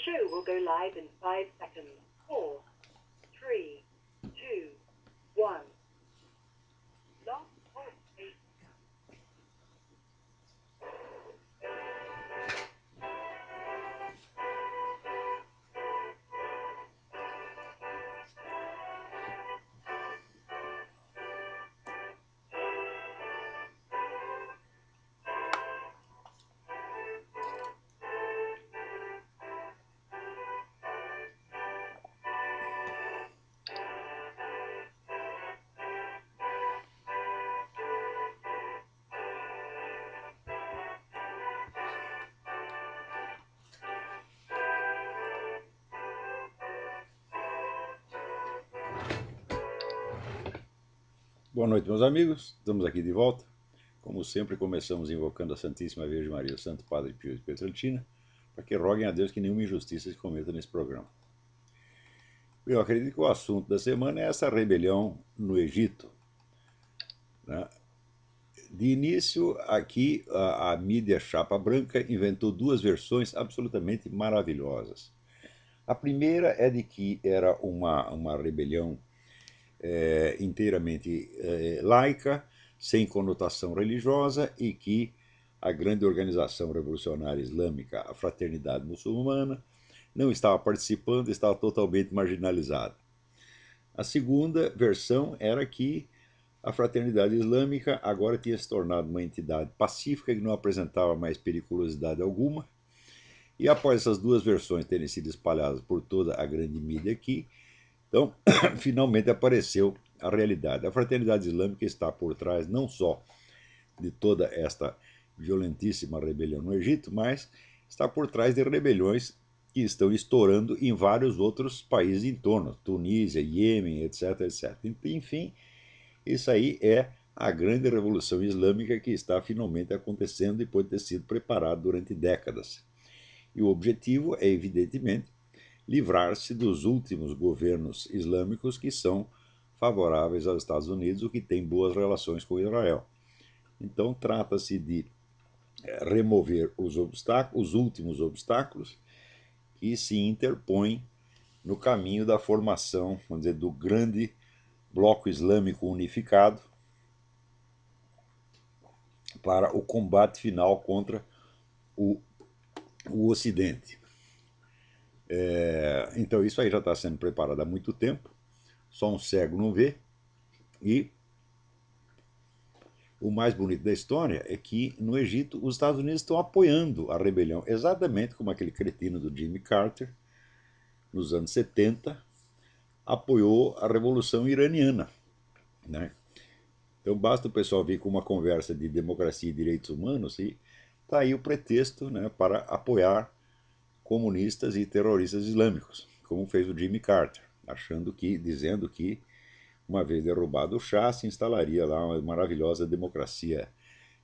show will go live in 5 seconds. 4, 3, 2, 1. Lost point. Boa noite, meus amigos. Estamos aqui de volta. Como sempre, começamos invocando a Santíssima Virgem Maria, o Santo Padre Pio de Pietrelcina, para que roguem a Deus que nenhuma injustiça se cometa nesse programa. Eu acredito que o assunto da semana é essa rebelião no Egito, né? De início, aqui a mídia chapa branca inventou duas versões absolutamente maravilhosas. A primeira é de que era uma rebelião inteiramente laica, sem conotação religiosa, e que a grande organização revolucionária islâmica, a Fraternidade Muçulmana, não estava participando, estava totalmente marginalizada. A segunda versão era que a Fraternidade Islâmica agora tinha se tornado uma entidade pacífica que não apresentava mais periculosidade alguma. E após essas duas versões terem sido espalhadas por toda a grande mídia aqui, então finalmente apareceu a realidade. A Fraternidade Islâmica está por trás não só de toda esta violentíssima rebelião no Egito, mas está por trás de rebeliões que estão estourando em vários outros países em torno, Tunísia, Iêmen, etc, etc. Enfim, isso aí é a grande revolução islâmica que está finalmente acontecendo depois de ter sido preparada durante décadas. E o objetivo é, evidentemente, livrar-se dos últimos governos islâmicos que são favoráveis aos Estados Unidos, o que tem boas relações com Israel. Então, trata-se de remover os obstáculos, os últimos obstáculos, que se interpõem no caminho da formação, vamos dizer, do grande bloco islâmico unificado para o combate final contra o, o Ocidente. Então, isso aí já está sendo preparado há muito tempo, só um cego não vê, e o mais bonito da história é que no Egito os Estados Unidos estão apoiando a rebelião, exatamente como aquele cretino do Jimmy Carter, nos anos 70, apoiou a Revolução Iraniana, né? Então basta o pessoal vir com uma conversa de democracia e direitos humanos e está aí o pretexto, né, para apoiar comunistas e terroristas islâmicos, como fez o Jimmy Carter, dizendo que uma vez derrubado o Shah, se instalaria lá uma maravilhosa democracia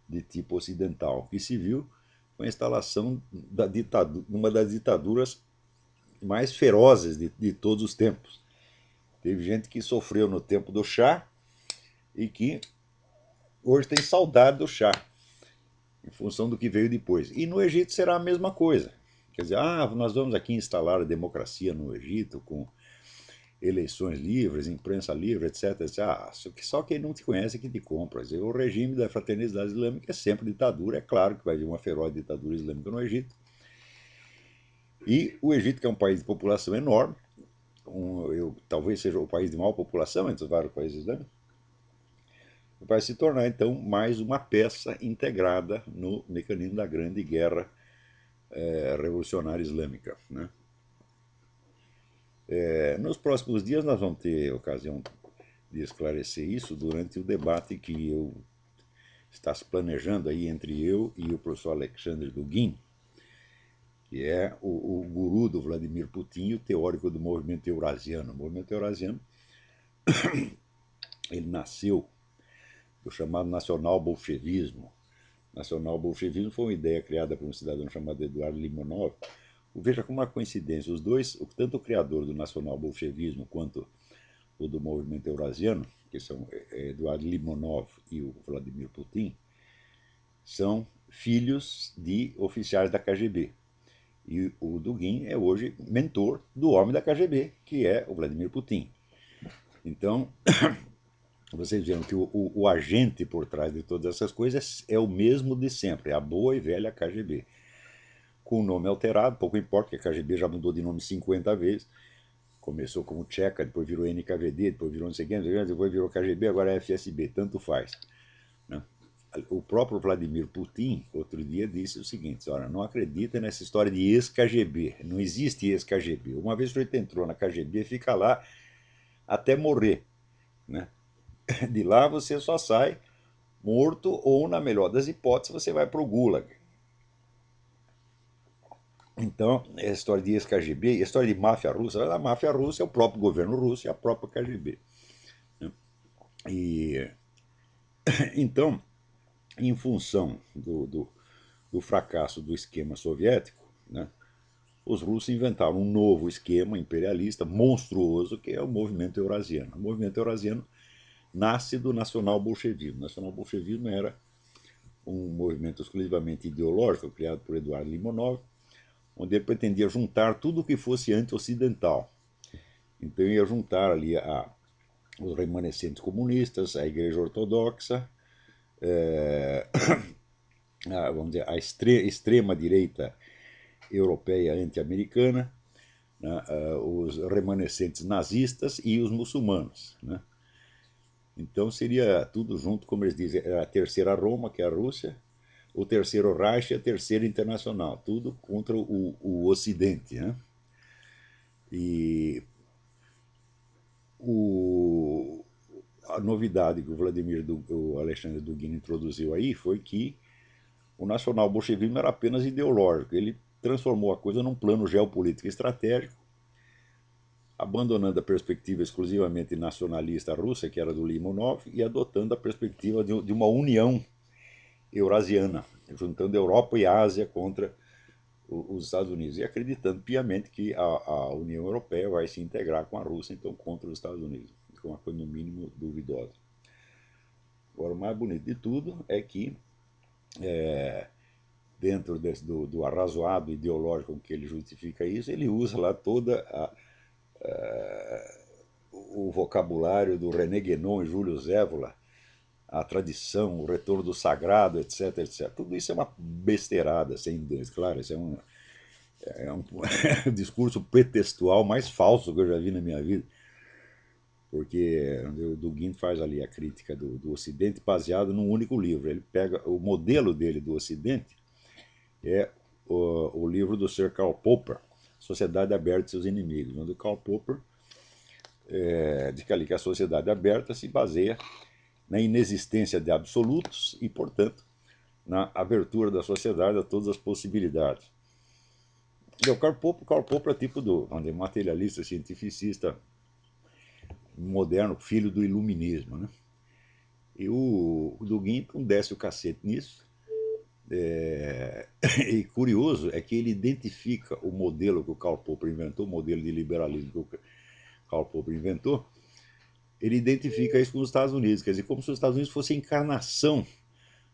de tipo ocidental, que se viu com a instalação da ditadura, uma das ditaduras mais ferozes de todos os tempos. Teve gente que sofreu no tempo do Shah e que hoje tem saudade do Shah, em função do que veio depois. E no Egito será a mesma coisa. Quer dizer, nós vamos aqui instalar a democracia no Egito com eleições livres, imprensa livre, etc, etc. Só quem não te conhece é que te compra. O regime da Fraternidade Islâmica é sempre ditadura. É claro que vai haver uma feroz ditadura islâmica no Egito. E o Egito, que é um país de população enorme, talvez seja o país de maior população entre os vários países islâmicos, vai se tornar então mais uma peça integrada no mecanismo da grande guerra revolucionária islâmica, né? Nos próximos dias nós vamos ter ocasião de esclarecer isso durante o debate que está se planejando aí entre eu e o professor Alexandre Dugin, que é o guru do Vladimir Putin e o teórico do movimento eurasiano. O movimento eurasiano ele nasceu do chamado nacional-bolchevismo. Nacional-bolchevismo foi uma ideia criada por um cidadão chamado Eduardo Limonov. Veja como uma coincidência, os dois, tanto o criador do nacional-bolchevismo quanto o do movimento eurasiano, que são Eduardo Limonov e o Vladimir Putin, são filhos de oficiais da KGB. E o Dugin é hoje mentor do homem da KGB, que é o Vladimir Putin. Então, vocês viram que o agente por trás de todas essas coisas é o mesmo de sempre, é a boa e velha KGB. Com o nome alterado, pouco importa, que a KGB já mudou de nome 50 vezes. Começou como Tcheca, depois virou NKVD, depois virou não sei quem, depois virou KGB, agora é FSB, tanto faz. Né? O próprio Vladimir Putin, outro dia, disse o seguinte: olha, não acredita nessa história de ex-KGB, não existe ex-KGB. Uma vez que você entrou na KGB, fica lá até morrer. Né? De lá você só sai morto ou, na melhor das hipóteses, você vai para o Gulag. Então, a história de ex-KGB, a história de máfia russa, a máfia russa é o próprio governo russo e a própria KGB. E, então, em função do fracasso do esquema soviético, né, os russos inventaram um novo esquema imperialista monstruoso, que é o movimento eurasiano. O movimento eurasiano nasce do nacional-bolchevismo. O nacional-bolchevismo era um movimento exclusivamente ideológico, criado por Eduardo Limonov, onde ele pretendia juntar tudo o que fosse anti-ocidental. Então ia juntar ali os remanescentes comunistas, a Igreja Ortodoxa, vamos dizer, a extrema-direita europeia anti-americana, né, os remanescentes nazistas e os muçulmanos. Né? Então seria tudo junto, como eles dizem, a terceira Roma, que é a Rússia, o terceiro Reich e a terceira Internacional, tudo contra o Ocidente. Né? E o, a novidade que o Alexandre Dugin introduziu aí foi que o nacional-bolchevismo era apenas ideológico. Ele transformou a coisa num plano geopolítico estratégico, abandonando a perspectiva exclusivamente nacionalista russa, que era do Limonov, e adotando a perspectiva de uma união eurasiana, juntando Europa e Ásia contra os Estados Unidos, e acreditando piamente que a União Europeia vai se integrar com a Rússia, então contra os Estados Unidos, que é uma coisa no mínimo duvidosa. Agora, o mais bonito de tudo é que, dentro do arrazoado ideológico com que ele justifica isso, ele usa lá toda o vocabulário do René Guénon e Júlio Zévola, a tradição, o retorno do sagrado, etc, etc. Tudo isso é uma besteirada, sem dúvida. Claro, isso é um discurso pretextual mais falso que eu já vi na minha vida, porque o Dugin faz ali a crítica do Ocidente baseado num único livro. Ele pega o modelo dele do Ocidente, é o livro do Sir Karl Popper, Sociedade Aberta e seus Inimigos, onde o Karl Popper diz que a sociedade aberta se baseia na inexistência de absolutos e, portanto, na abertura da sociedade a todas as possibilidades. E o Karl Popper é tipo do materialista, cientificista moderno, filho do iluminismo. Né? E o Dugin desce o cacete nisso. E curioso é que ele identifica o modelo que o Karl Popper inventou, o modelo de liberalismo que o Karl Popper inventou, ele identifica isso com os Estados Unidos, quer dizer, como se os Estados Unidos fosse a encarnação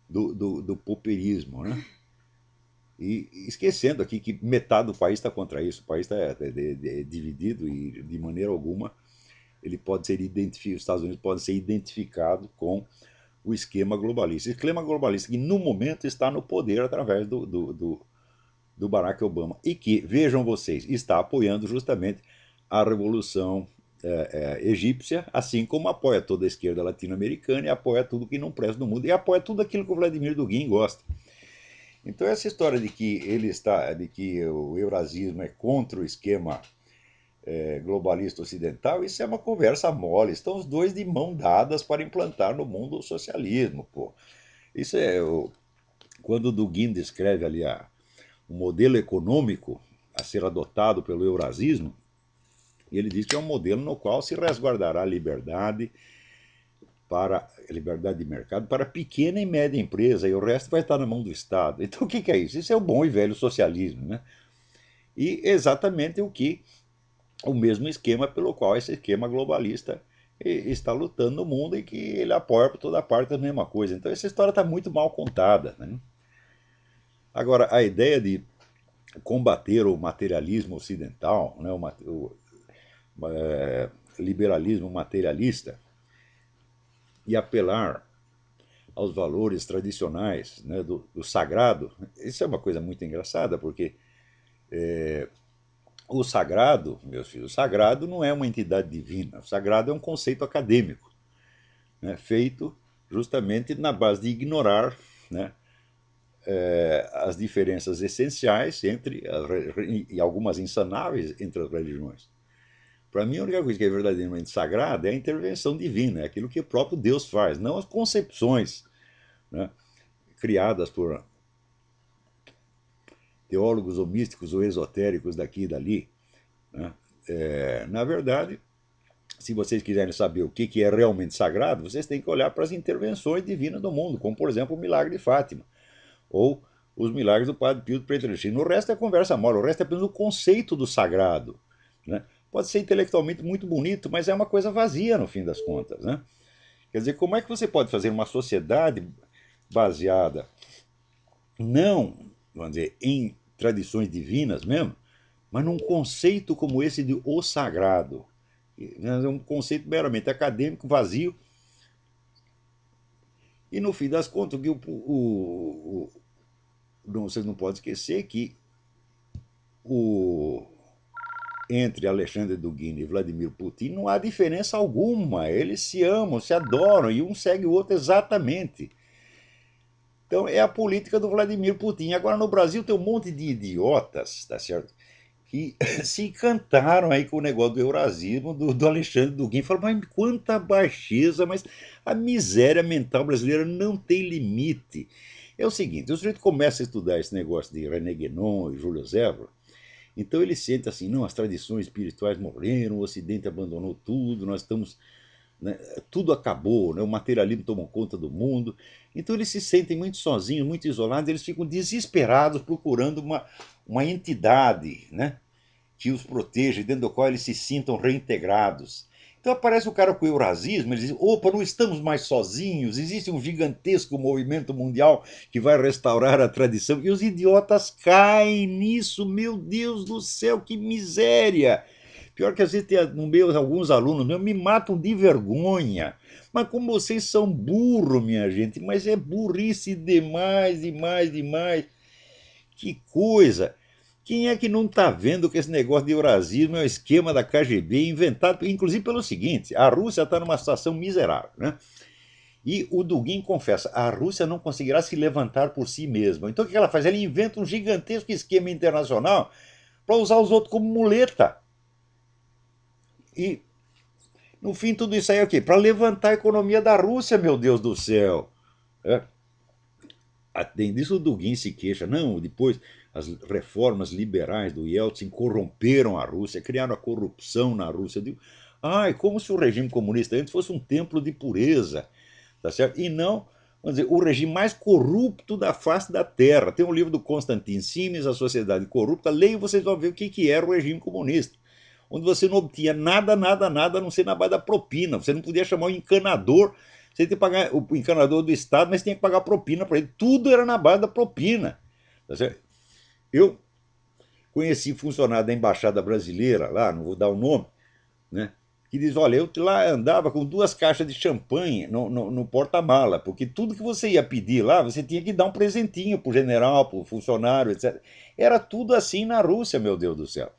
do popperismo, né? E esquecendo aqui que metade do país está contra isso, o país está dividido e de maneira alguma ele pode ser identificado, os Estados Unidos podem ser identificados com o esquema globalista. O esquema globalista que no momento está no poder através do Barack Obama e que, vejam vocês, está apoiando justamente a revolução egípcia, assim como apoia toda a esquerda latino-americana e apoia tudo que não presta no mundo e apoia tudo aquilo que o Vladimir Dugin gosta. Então essa história de que o eurasismo é contra o esquema globalista ocidental, isso é uma conversa mole. Estão os dois de mão dadas para implantar no mundo o socialismo, pô. Isso é quando o Dugin descreve ali o modelo econômico a ser adotado pelo eurasismo, ele diz que é um modelo no qual se resguardará a liberdade de mercado para pequena e média empresa e o resto vai estar na mão do Estado. Então o que é isso? Isso é o bom e velho socialismo, né? E exatamente o mesmo esquema pelo qual esse esquema globalista está lutando no mundo e que ele apoia por toda parte a mesma coisa. Então essa história está muito mal contada. Né? Agora, a ideia de combater o materialismo ocidental, né, liberalismo materialista, e apelar aos valores tradicionais, né, do sagrado. Isso é uma coisa muito engraçada, porque o sagrado, meus filhos, o sagrado não é uma entidade divina, o sagrado é um conceito acadêmico, né, feito justamente na base de ignorar, né, as diferenças essenciais entre e algumas insanáveis entre as religiões. Para mim, a única coisa que é verdadeiramente sagrada é a intervenção divina, é aquilo que o próprio Deus faz, não as concepções, né, criadas por teólogos ou místicos ou esotéricos daqui e dali. Né? Na verdade, se vocês quiserem saber o que é realmente sagrado, vocês têm que olhar para as intervenções divinas do mundo, como, por exemplo, o milagre de Fátima, ou os milagres do Padre Pio do Pietrelcino. O resto é conversa mole, o resto é apenas o conceito do sagrado. Né? Pode ser intelectualmente muito bonito, mas é uma coisa vazia no fim das contas. Né? Quer dizer, como é que você pode fazer uma sociedade baseada não, vamos dizer, em tradições divinas mesmo, mas num conceito como esse de o sagrado? É um conceito meramente acadêmico, vazio, e no fim das contas, vocês não podem esquecer que o, entre Alexandre Dugin e Vladimir Putin não há diferença alguma. Eles se amam, se adoram e um segue o outro exatamente. Então é a política do Vladimir Putin. Agora no Brasil tem um monte de idiotas, tá certo? Que se encantaram aí com o negócio do eurasismo do Alexandre Dugin. Falaram, mas quanta baixeza, mas a miséria mental brasileira não tem limite. É o seguinte, o sujeito começa a estudar esse negócio de René Guénon e Júlio Zévora, então ele sente assim, não, as tradições espirituais morreram, o Ocidente abandonou tudo, nós estamos, né, tudo acabou, né, o materialismo tomou conta do mundo. Então eles se sentem muito sozinhos, muito isolados, eles ficam desesperados procurando uma entidade, né, que os proteja, dentro do qual eles se sintam reintegrados. Então aparece o cara com o eurasismo, ele diz, opa, não estamos mais sozinhos, existe um gigantesco movimento mundial que vai restaurar a tradição. E os idiotas caem nisso, meu Deus do céu, que miséria! Pior que às vezes tem no meio alguns alunos meus me matam de vergonha. Mas como vocês são burros, minha gente, mas é burrice demais, demais, demais. Que coisa! Quem é que não está vendo que esse negócio de eurasismo é um esquema da KGB inventado, inclusive pelo seguinte: a Rússia está numa situação miserável, né? E o Dugin confessa, a Rússia não conseguirá se levantar por si mesma. Então o que ela faz? Ela inventa um gigantesco esquema internacional para usar os outros como muleta. E no fim tudo isso aí é o quê? Para levantar a economia da Rússia, meu Deus do céu. É. Além disso, o Dugin se queixa. Não, depois as reformas liberais do Yeltsin corromperam a Rússia, criaram a corrupção na Rússia. Eu digo, ai, como se o regime comunista antes fosse um templo de pureza, tá certo? E não, vamos dizer, o regime mais corrupto da face da Terra. Tem um livro do Konstantin Simes, A Sociedade Corrupta. Leiam, vocês vão ver o que era o regime comunista. Onde você não obtinha nada, nada, nada, a não ser na base da propina. Você não podia chamar o encanador, você tinha que pagar o encanador do Estado, mas tinha que pagar propina para ele. Tudo era na base da propina. Tá certo? Eu conheci funcionário da Embaixada Brasileira, lá, não vou dar o nome, né? Que diz, olha, eu lá andava com 2 caixas de champanhe no porta-mala, porque tudo que você ia pedir lá, você tinha que dar um presentinho pro general, pro funcionário, etc. Era tudo assim na Rússia, meu Deus do céu.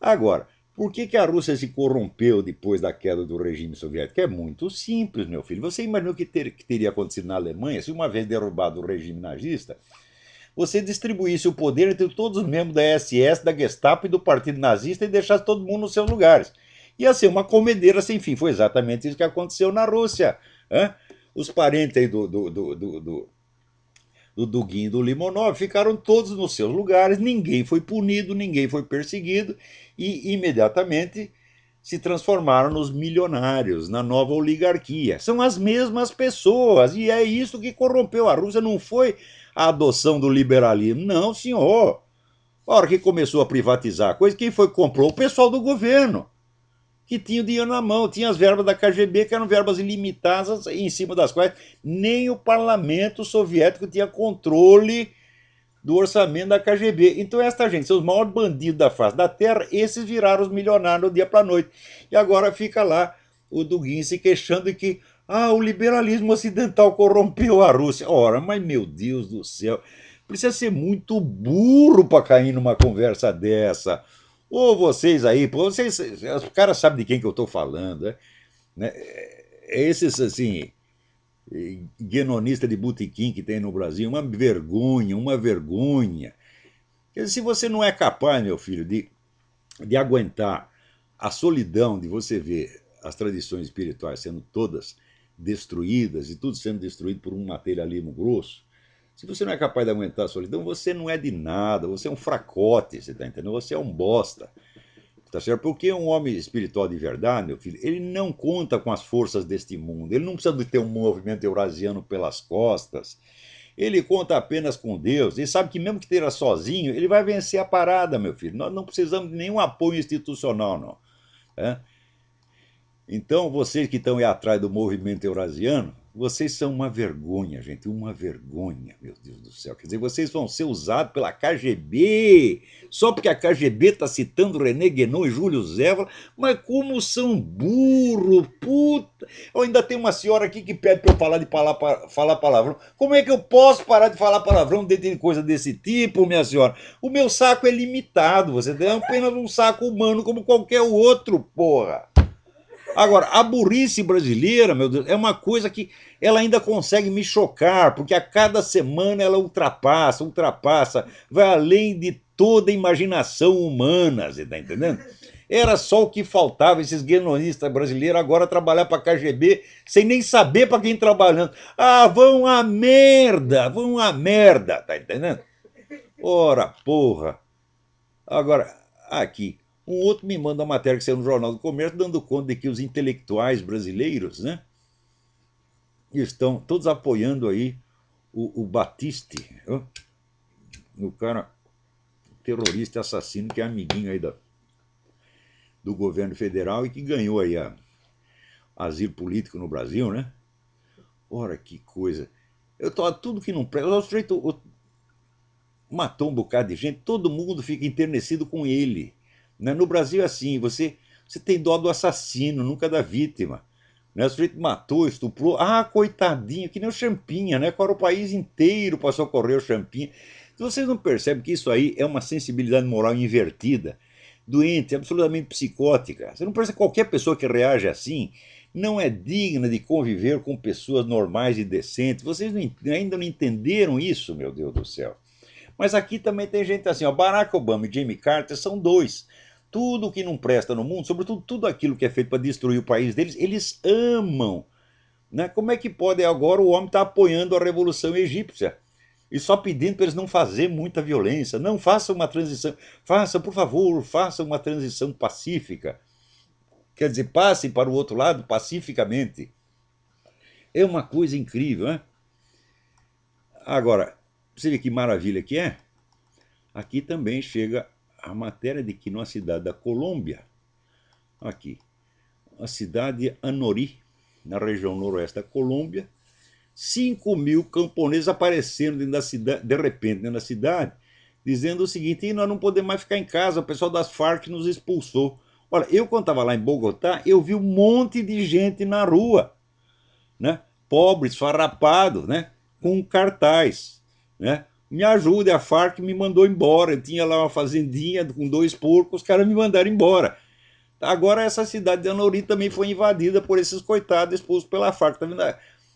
Agora, por que a Rússia se corrompeu depois da queda do regime soviético? É muito simples, meu filho. Você imaginou que teria acontecido na Alemanha se uma vez derrubado o regime nazista, você distribuísse o poder entre todos os membros da SS, da Gestapo e do Partido Nazista e deixasse todo mundo nos seus lugares? Ia ser uma comedeira sem fim. Foi exatamente isso que aconteceu na Rússia. Hein? Os parentes aí do Dugin e do Limonov ficaram todos nos seus lugares, ninguém foi punido, ninguém foi perseguido e imediatamente se transformaram nos milionários, na nova oligarquia. São as mesmas pessoas e é isso que corrompeu a Rússia, não foi a adoção do liberalismo, não, senhor. A hora que começou a privatizar a coisa, quem foi que comprou? O pessoal do governo, que tinha o dinheiro na mão, tinha as verbas da KGB, que eram verbas ilimitadas, em cima das quais nem o parlamento soviético tinha controle do orçamento da KGB. Então, esta gente, são os maiores bandidos da face da terra, esses viraram os milionários do dia para a noite. E agora fica lá o Dugin se queixando de que o liberalismo ocidental corrompeu a Rússia. Ora, mas meu Deus do céu, precisa ser muito burro para cair numa conversa dessa. Ou vocês aí, pô, vocês, os caras sabem de quem que eu estou falando, né? Esses, assim, guionista de botequim que tem no Brasil, uma vergonha, uma vergonha. Quer dizer, se você não é capaz, meu filho, de aguentar a solidão de você ver as tradições espirituais sendo todas destruídas e tudo sendo destruído por um materialismo grosso, se você não é capaz de aguentar a solidão, você não é de nada, você é um fracote, você está entendendo? Você é um bosta. Tá certo? Porque um homem espiritual de verdade, meu filho, ele não conta com as forças deste mundo. Ele não precisa de ter um movimento eurasiano pelas costas. Ele conta apenas com Deus. Ele sabe que mesmo que esteja sozinho, ele vai vencer a parada, meu filho. Nós não precisamos de nenhum apoio institucional, não. É? Então, vocês que estão aí atrás do movimento eurasiano, vocês são uma vergonha, gente, uma vergonha, meu Deus do céu. Quer dizer, vocês vão ser usados pela KGB, só porque a KGB está citando René Guénon e Júlio Zévola, mas como são burro, puta. Eu ainda tem uma senhora aqui que pede para eu parar de falar palavrão. Como é que eu posso parar de falar palavrão dentro de coisa desse tipo, minha senhora? O meu saco é limitado, você tem apenas um saco humano como qualquer outro, porra. Agora, a burrice brasileira, meu Deus, é uma coisa que ela ainda consegue me chocar, porque a cada semana ela ultrapassa, vai além de toda a imaginação humana, você está entendendo? Era só o que faltava, esses guenonistas brasileiros agora trabalhar para a KGB sem nem saber para quem trabalhando. Vão a merda, tá entendendo? Ora, porra. Agora, aqui, um outro me manda uma matéria que saiu no Jornal do Comércio dando conta de que os intelectuais brasileiros, né, estão todos apoiando aí o Batiste, o cara terrorista assassino que é amiguinho aí do governo federal e que ganhou aí asilo político no Brasil, né? Ora, que coisa. Tudo que não presta. O sujeito matou um bocado de gente, todo mundo fica enternecido com ele. Né? No Brasil é assim, você tem dó do assassino, nunca da vítima. Né? O sujeito matou, estuprou, coitadinho, que nem o Champinha, né? Agora o país inteiro para socorrer o Champinha. Vocês não percebem que isso aí é uma sensibilidade moral invertida, doente, absolutamente psicótica. Você não percebe que qualquer pessoa que reage assim não é digna de conviver com pessoas normais e decentes. Vocês ainda não entenderam isso, meu Deus do céu. Mas aqui também tem gente assim, ó, Barack Obama e Jimmy Carter são dois. Tudo que não presta no mundo, sobretudo tudo aquilo que é feito para destruir o país deles, eles amam. Né? Como é que pode agora o homem estar apoiando a Revolução Egípcia? E só pedindo para eles não fazer muita violência. Não, faça uma transição. Faça, por favor, faça uma transição pacífica. Quer dizer, passe para o outro lado pacificamente. É uma coisa incrível, né? Agora, você vê que maravilha que é? Aqui também chega a matéria de que numa cidade da Colômbia, aqui, a cidade de Anorí, na região noroeste da Colômbia, 5.000 camponeses apareceram dentro da cidade, de repente, dentro da cidade, dizendo o seguinte: nós não podemos mais ficar em casa, o pessoal das Farc nos expulsou. Olha, eu quando estava lá em Bogotá, eu vi um monte de gente na rua, né? Pobres, farrapados, né? Com um cartaz, né? Me ajude, a Farc me mandou embora. Eu tinha lá uma fazendinha com 2 porcos, os caras me mandaram embora. Agora essa cidade de Anorí também foi invadida por esses coitados expulsos pela Farc. Tá vendo?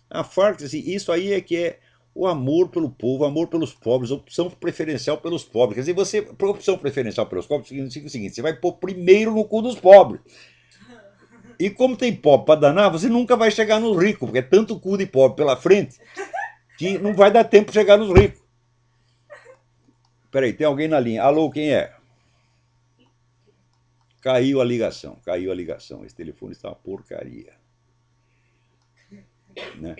A Farc, assim, isso aí é que é o amor pelo povo, o amor pelos pobres, opção preferencial pelos pobres. Quer dizer, você, por opção preferencial pelos pobres, significa o seguinte: você vai pôr primeiro no cu dos pobres. E como tem pobre para danar, você nunca vai chegar nos ricos, porque é tanto cu de pobre pela frente que não vai dar tempo de chegar nos ricos. Peraí, tem alguém na linha. Alô, quem é? Caiu a ligação, caiu a ligação. Esse telefone está uma porcaria. Né?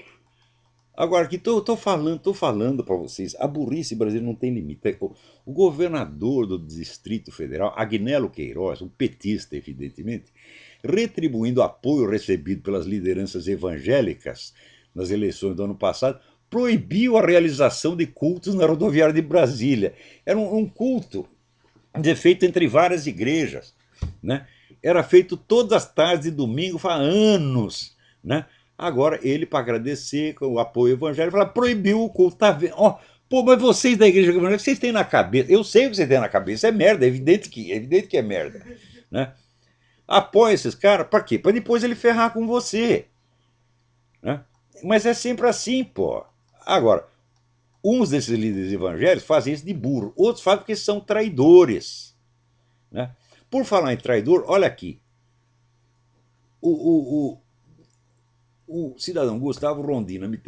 Agora, aqui tô falando para vocês, a burrice brasileira não tem limite. O governador do Distrito Federal, Agnello Queiroz, um petista, evidentemente, retribuindo o apoio recebido pelas lideranças evangélicas nas eleições do ano passado, proibiu a realização de cultos na rodoviária de Brasília. Era um culto feito entre várias igrejas, né? Era feito todas as tardes de domingo, há anos, né? Agora ele, para agradecer com o apoio evangélico, proibiu o culto. Tá vendo? Oh, pô, mas vocês da igreja evangélica, vocês têm na cabeça, eu sei o que vocês têm na cabeça, é merda, é evidente que é merda, né? Apoia esses caras, para quê? Para depois ele ferrar com você, né? Mas é sempre assim, pô. Agora, uns desses líderes evangélicos fazem isso de burro, outros fazem porque são traidores, né? Por falar em traidor, olha aqui. O, o cidadão Gustavo Rondina me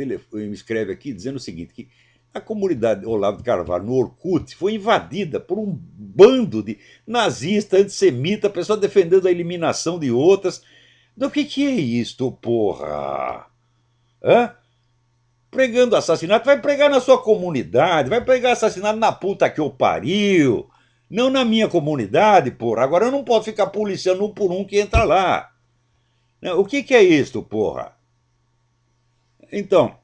escreve aqui dizendo o seguinte, que a comunidade Olavo de Carvalho, no Orkut, foi invadida por um bando de nazistas, antissemitas, pessoas defendendo a eliminação de outras. Do que é isto, porra? Hã? Pregando assassinato, vai pregar na sua comunidade, vai pregar assassinato na puta que eu pariu. Não na minha comunidade, porra. Agora eu não posso ficar policiando um por um que entra lá. O que é isto, porra? Então,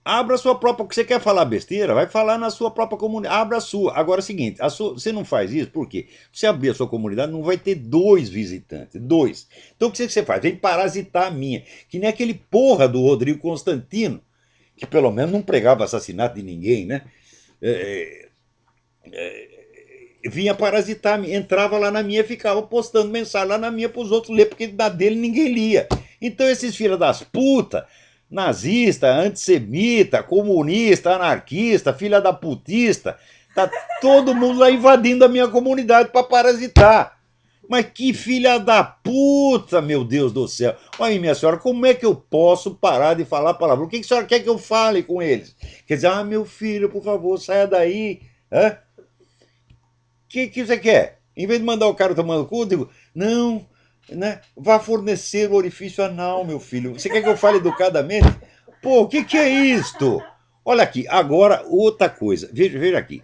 abra a sua própria. Você quer falar besteira? Vai falar na sua própria comunidade. Abra a sua. Agora é o seguinte: você não faz isso por quê? Se abrir a sua comunidade, não vai ter 2 visitantes. 2. Então o que você faz? Vem parasitar a minha. Que nem aquele porra do Rodrigo Constantino, que pelo menos não pregava assassinato de ninguém, né? Vinha parasitar, entrava lá na minha, ficava postando mensagem lá na minha para os outros ler, porque da dele ninguém lia. Então esses filhos das putas, nazista, antissemita, comunista, anarquista, filha da putista, tá todo mundo lá invadindo a minha comunidade para parasitar. Mas que filha da puta, meu Deus do céu. Olha, minha senhora, como é que eu posso parar de falar palavrão? O que a senhora quer que eu fale com eles? Quer dizer, meu filho, por favor, saia daí. Hã? Que você quer? Em vez de mandar o cara tomando cu, eu digo, não, né? Vá fornecer o orifício anal, meu filho. Você quer que eu fale educadamente? Pô, o que é isto? Olha aqui, agora outra coisa. Veja aqui.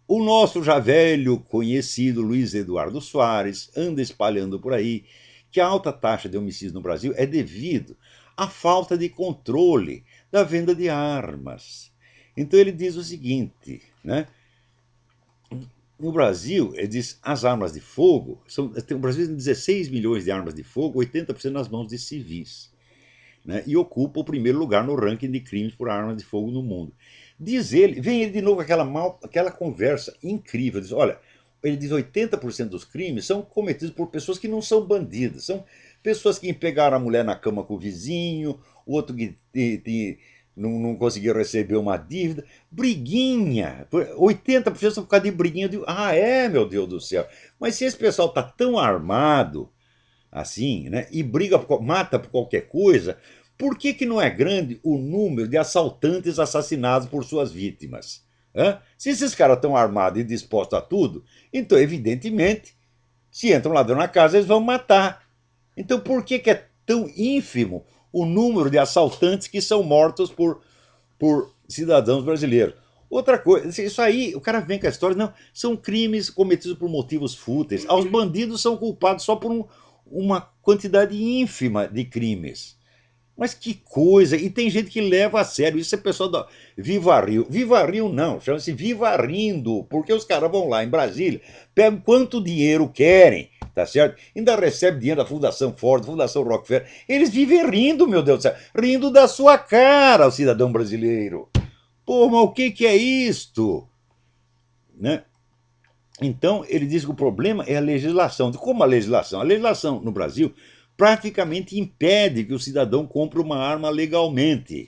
O nosso já velho conhecido Luiz Eduardo Soares anda espalhando por aí que a alta taxa de homicídios no Brasil é devido à falta de controle da venda de armas. Então ele diz o seguinte, né? No Brasil, ele diz, as armas de fogo, o Brasil tem 16 milhões de armas de fogo, 80% nas mãos de civis, né? E ocupa o primeiro lugar no ranking de crimes por armas de fogo no mundo. Diz ele, vem ele de novo aquela conversa incrível, diz, olha, ele diz 80% dos crimes são cometidos por pessoas que não são bandidas, são pessoas que pegaram a mulher na cama com o vizinho, o outro que não conseguiu receber uma dívida, briguinha, 80% são por causa de briguinha. Meu Deus do céu, mas se esse pessoal tá tão armado assim, né, e briga, mata por qualquer coisa, por que não é grande o número de assaltantes assassinados por suas vítimas? Hã? Se esses caras estão armados e dispostos a tudo, então evidentemente, se entra um ladrão na casa, eles vão matar. Então por que é tão ínfimo o número de assaltantes que são mortos por cidadãos brasileiros? Outra coisa, isso aí, o cara vem com a história, não, são crimes cometidos por motivos fúteis. Os bandidos são culpados só por uma quantidade ínfima de crimes. Mas que coisa! E tem gente que leva a sério. Isso é pessoal da Viva Rio. Viva Rio não, chama-se Viva Rindo, porque os caras vão lá em Brasília, pegam quanto dinheiro querem, tá certo? Ainda recebe dinheiro da Fundação Ford, Fundação Rockefeller. Eles vivem rindo, meu Deus do céu. Rindo da sua cara, o cidadão brasileiro. Pô, mas o que é isto? Né? Então, ele diz que o problema é a legislação. Como a legislação? A legislação no Brasil praticamente impede que o cidadão compre uma arma legalmente.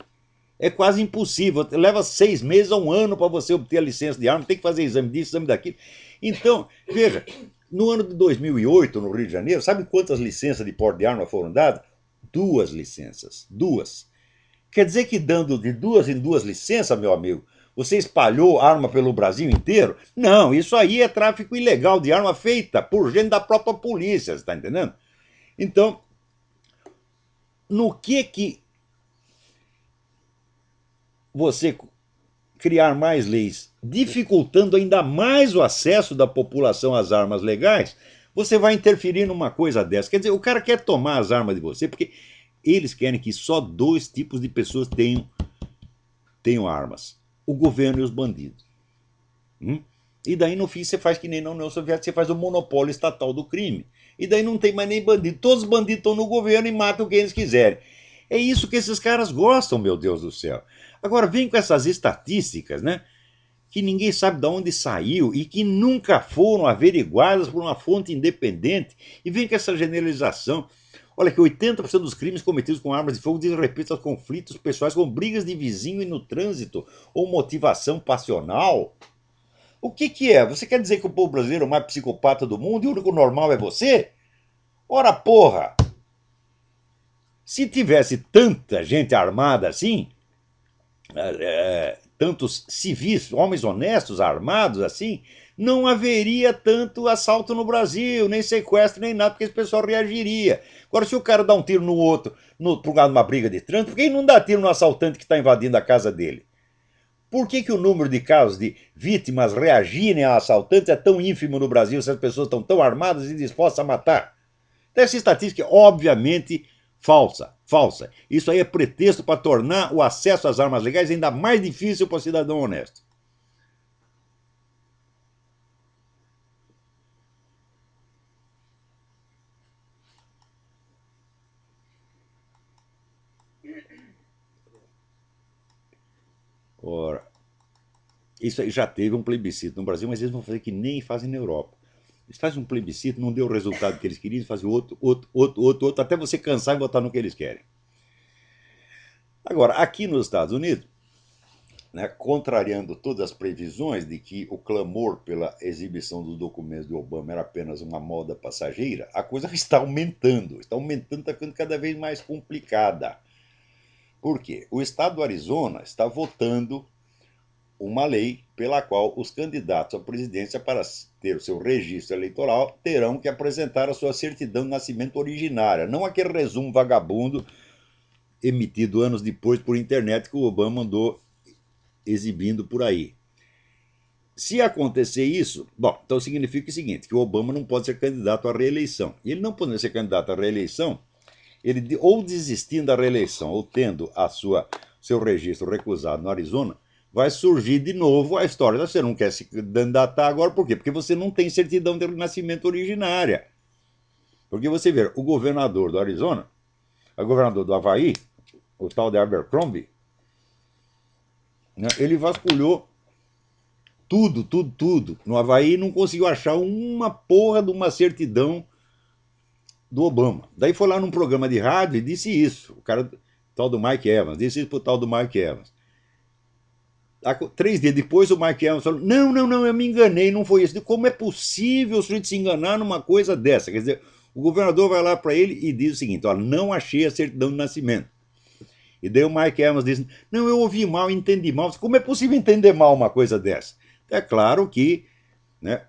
É quase impossível. Leva 6 meses a 1 ano para você obter a licença de arma, tem que fazer exame disso, exame daquilo. Então, veja, no ano de 2008, no Rio de Janeiro, sabe quantas licenças de porte de arma foram dadas? 2 licenças. 2. Quer dizer que dando de 2 em 2 licenças, meu amigo, você espalhou arma pelo Brasil inteiro? Não, isso aí é tráfico ilegal de arma feita por gente da própria polícia, você está entendendo? Então, no que você criar mais leis, dificultando ainda mais o acesso da população às armas legais, você vai interferir numa coisa dessa. Quer dizer, o cara quer tomar as armas de você porque eles querem que só dois tipos de pessoas tenham armas: o governo e os bandidos. E daí no fim você faz que nem na União Soviética, você faz o monopólio estatal do crime. E daí não tem mais nem bandido. Todos os bandidos estão no governo e matam quem eles quiserem. É isso que esses caras gostam, meu Deus do céu. Agora vem com essas estatísticas, né? Que ninguém sabe de onde saiu e que nunca foram averiguadas por uma fonte independente. E vem com essa generalização. Olha que 80% dos crimes cometidos com armas de fogo dizem respeito a conflitos pessoais, com brigas de vizinho e no trânsito, ou motivação passional. O que é? Você quer dizer que o povo brasileiro é o mais psicopata do mundo e o único normal é você? Ora porra! Se tivesse tanta gente armada assim, tantos civis, homens honestos, armados assim, não haveria tanto assalto no Brasil, nem sequestro, nem nada, porque esse pessoal reagiria. Agora, se o cara dá um tiro no outro, por causa de uma briga de trânsito, por que ele não dá tiro no assaltante que está invadindo a casa dele? Por que o número de casos de vítimas reagirem a assaltantes é tão ínfimo no Brasil se as pessoas estão tão armadas e dispostas a matar? Então, essa estatística é obviamente falsa. Falsa. Isso aí é pretexto para tornar o acesso às armas legais ainda mais difícil para o cidadão honesto. Ora, isso aí já teve um plebiscito no Brasil, mas eles vão fazer que nem fazem na Europa. Eles fazem um plebiscito, não deu o resultado que eles queriam, eles fazem outro, até você cansar e votar no que eles querem. Agora, aqui nos Estados Unidos, né, contrariando todas as previsões de que o clamor pela exibição dos documentos de Obama era apenas uma moda passageira, a coisa está aumentando, está ficando cada vez mais complicada. Por quê? O estado do Arizona está votando uma lei pela qual os candidatos à presidência, para ter o seu registro eleitoral, terão que apresentar a sua certidão de nascimento originária, não aquele resumo vagabundo emitido anos depois por internet que o Obama andou exibindo por aí. Se acontecer isso, bom, então significa o seguinte, que o Obama não pode ser candidato à reeleição. E ele não podendo ser candidato à reeleição, ele ou desistindo da reeleição ou tendo seu registro recusado no Arizona, vai surgir de novo a história. Você não quer se candidatar agora, por quê? Porque você não tem certidão de nascimento originária. Porque você vê, o governador do Arizona, o governador do Havaí, o tal de Abercrombie, né, ele vasculhou tudo. No Havaí não conseguiu achar uma porra de uma certidão do Obama. Daí foi lá num programa de rádio e disse isso. O cara, tal do Mike Evans, disse isso pro tal do Mike Evans. 3 dias depois o Mike Evans falou: não, eu me enganei, não foi isso. Como é possível o sujeito se enganar numa coisa dessa? Quer dizer, o governador vai lá para ele e diz o seguinte: ó, não achei a certidão de nascimento. E daí o Mike Evans disse: não, eu ouvi mal, entendi mal. Como é possível entender mal uma coisa dessa? É claro que, né,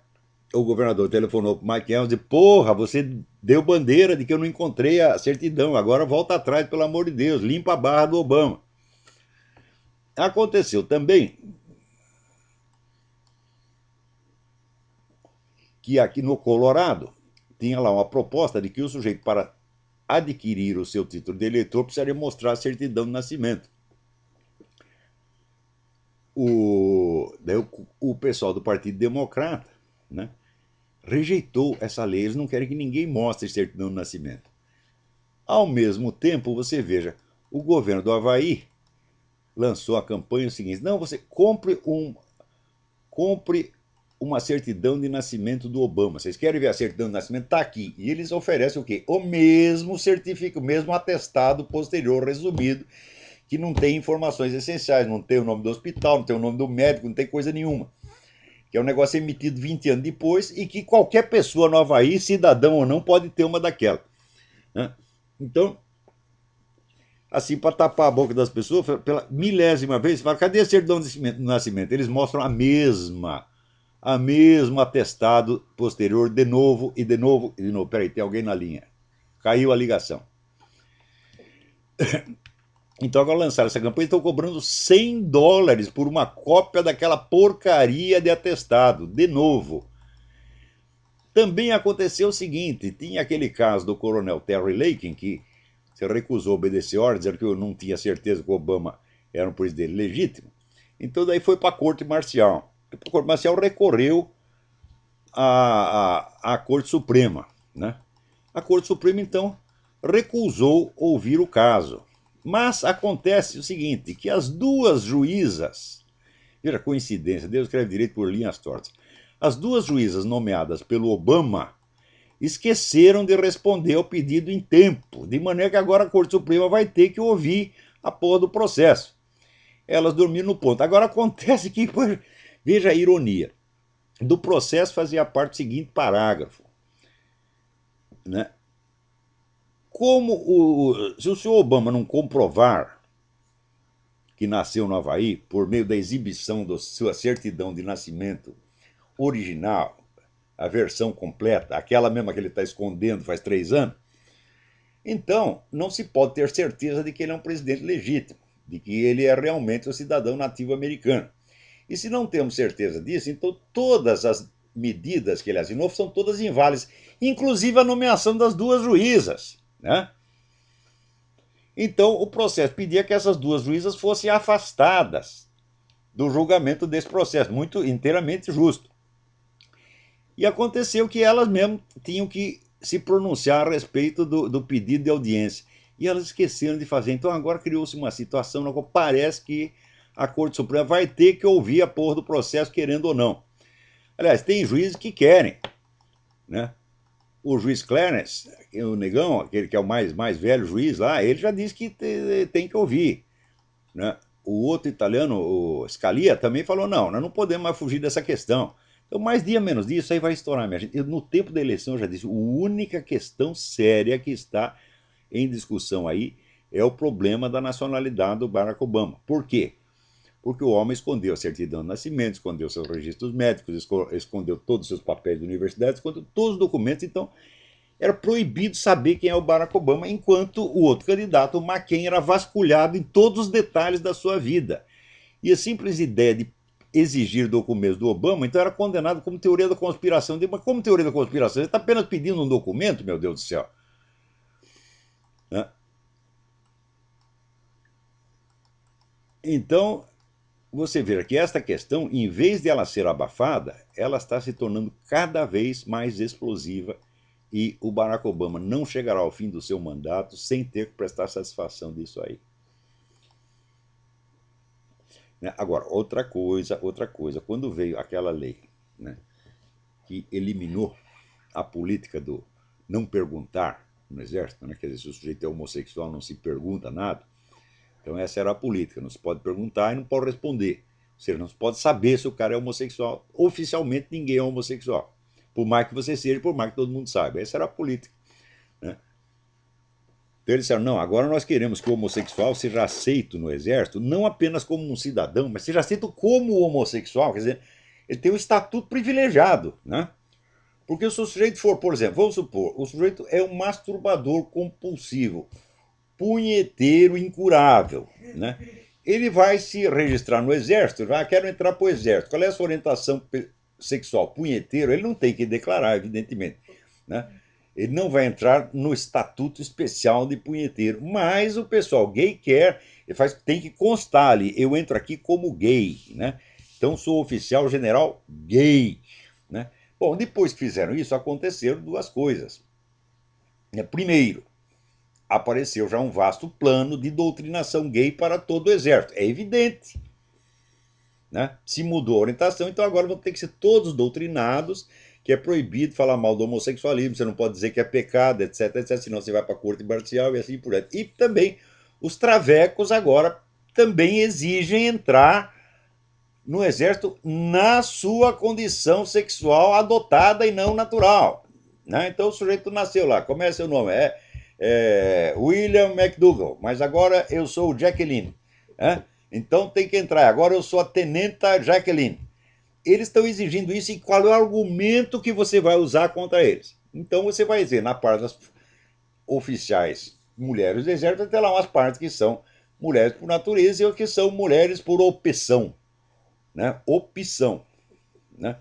o governador telefonou para o Mike Evans e disse: porra, você deu bandeira de que eu não encontrei a certidão, agora volta atrás, pelo amor de Deus, limpa a barra do Obama. Aconteceu também que aqui no Colorado tinha lá uma proposta de que o sujeito, para adquirir o seu título de eleitor, precisaria mostrar a certidão de nascimento. O pessoal do Partido Democrata, né, rejeitou essa lei. Eles não querem que ninguém mostre certidão de nascimento. Ao mesmo tempo, você veja, o governo do Havaí lançou a campanha seguinte: não, você compre uma certidão de nascimento do Obama. Vocês querem ver a certidão de nascimento? Está aqui. E eles oferecem o quê? O mesmo certificado, o mesmo atestado posterior resumido, que não tem informações essenciais, não tem o nome do hospital, não tem o nome do médico, não tem coisa nenhuma. Que é um negócio emitido 20 anos depois e que qualquer pessoa no Havaí, cidadão ou não, pode ter uma daquela. Né? Então, assim, para tapar a boca das pessoas, pela milésima vez, fala: cadê a certidão de nascimento? Eles mostram a mesmo atestado posterior, de novo e de novo e de novo. Peraí, tem alguém na linha. Caiu a ligação. Então agora lançaram essa campanha e estão cobrando $100 por uma cópia daquela porcaria de atestado. De novo. Também aconteceu o seguinte: tinha aquele caso do coronel Terry Lakin, que Você recusou obedecer ordens, dizendo que eu não tinha certeza que o Obama era um presidente legítimo. Então daí foi para a Corte Marcial. A Corte Marcial recorreu à Corte Suprema, né? A Corte Suprema, então, recusou ouvir o caso. Mas acontece o seguinte, que as duas juízas, veja, coincidência, Deus escreve direito por linhas tortas, as duas juízas nomeadas pelo Obama esqueceram de responder ao pedido em tempo, de maneira que agora a Corte Suprema vai ter que ouvir a porra do processo. Elas dormiram no ponto. Agora acontece que, veja a ironia, do processo fazia parte do seguinte parágrafo, né? Se o senhor Obama não comprovar que nasceu no Havaí por meio da exibição da sua certidão de nascimento original, a versão completa, aquela mesma que ele está escondendo faz 3 anos, então não se pode ter certeza de que ele é um presidente legítimo, de que ele é realmente um cidadão nativo americano. E se não temos certeza disso, então todas as medidas que ele assinou são todas inválidas, inclusive a nomeação das duas juízas, né? Então o processo pedia que essas duas juízas fossem afastadas do julgamento desse processo, muito inteiramente justo. E aconteceu que elas mesmas tinham que se pronunciar a respeito do pedido de audiência. E elas esqueceram de fazer. Então agora criou-se uma situação na qual parece que a Corte Suprema vai ter que ouvir a porra do processo, querendo ou não. Aliás, tem juízes que querem, né? O juiz Clarence, o negão, aquele que é o mais velho juiz lá, ele já disse que tem que ouvir, né? O outro italiano, o Scalia, também falou, não, nós não podemos mais fugir dessa questão. Então, mais dia menos dia, isso aí vai estourar, minha gente. No tempo da eleição, eu já disse, a única questão séria que está em discussão aí é o problema da nacionalidade do Barack Obama. Por quê? Porque o homem escondeu a certidão de nascimento, escondeu seus registros médicos, escondeu todos os seus papéis de universidade, escondeu todos os documentos, então era proibido saber quem é o Barack Obama, enquanto o outro candidato, o McCain, era vasculhado em todos os detalhes da sua vida. E a simples ideia de exigir documentos do Obama, então era condenado como teoria da conspiração. Mas como teoria da conspiração? Ele está apenas pedindo um documento, meu Deus do céu. Né? Então, você vê que esta questão, em vez de ela ser abafada, ela está se tornando cada vez mais explosiva e o Barack Obama não chegará ao fim do seu mandato sem ter que prestar satisfação disso aí. Agora, outra coisa, quando veio aquela lei, né, que eliminou a política do não perguntar no exército, né, quer dizer, se o sujeito é homossexual não se pergunta nada, então essa era a política, não se pode perguntar e não pode responder, ou seja, não se pode saber se o cara é homossexual, oficialmente ninguém é homossexual, por mais que você seja, por mais que todo mundo saiba, essa era a política, né? Então eles disseram, não, agora nós queremos que o homossexual seja aceito no exército, não apenas como um cidadão, mas seja aceito como homossexual, quer dizer, ele tem um estatuto privilegiado, né? Porque se o sujeito for, por exemplo, vamos supor, o sujeito é um masturbador compulsivo, punheteiro incurável, né? Ele vai se registrar no exército, vai, quero entrar para o exército. Qual é a sua orientação sexual? Punheteiro, ele não tem que declarar, evidentemente, né? Ele não vai entrar no estatuto especial de punheteiro, mas o pessoal gay quer, tem que constar ali, eu entro aqui como gay, né? Então sou oficial general gay, né? Bom, depois que fizeram isso, aconteceram duas coisas. Primeiro, apareceu já um vasto plano de doutrinação gay para todo o exército. É evidente. Né? Se mudou a orientação, então agora vão ter que ser todos doutrinados, que é proibido falar mal do homossexualismo, você não pode dizer que é pecado, etc, etc, senão você vai para a corte marcial e assim por diante. E também os travecos agora também exigem entrar no exército na sua condição sexual adotada e não natural. Né? Então o sujeito nasceu lá, como é seu nome? William McDougall, mas agora eu sou o Jacqueline. Né? Então tem que entrar, agora eu sou a tenenta Jacqueline. Eles estão exigindo isso e qual é o argumento que você vai usar contra eles? Então você vai dizer, na parte das oficiais mulheres do exército, tem lá umas partes que são mulheres por natureza e outras que são mulheres por opção. Né? Opção. Né?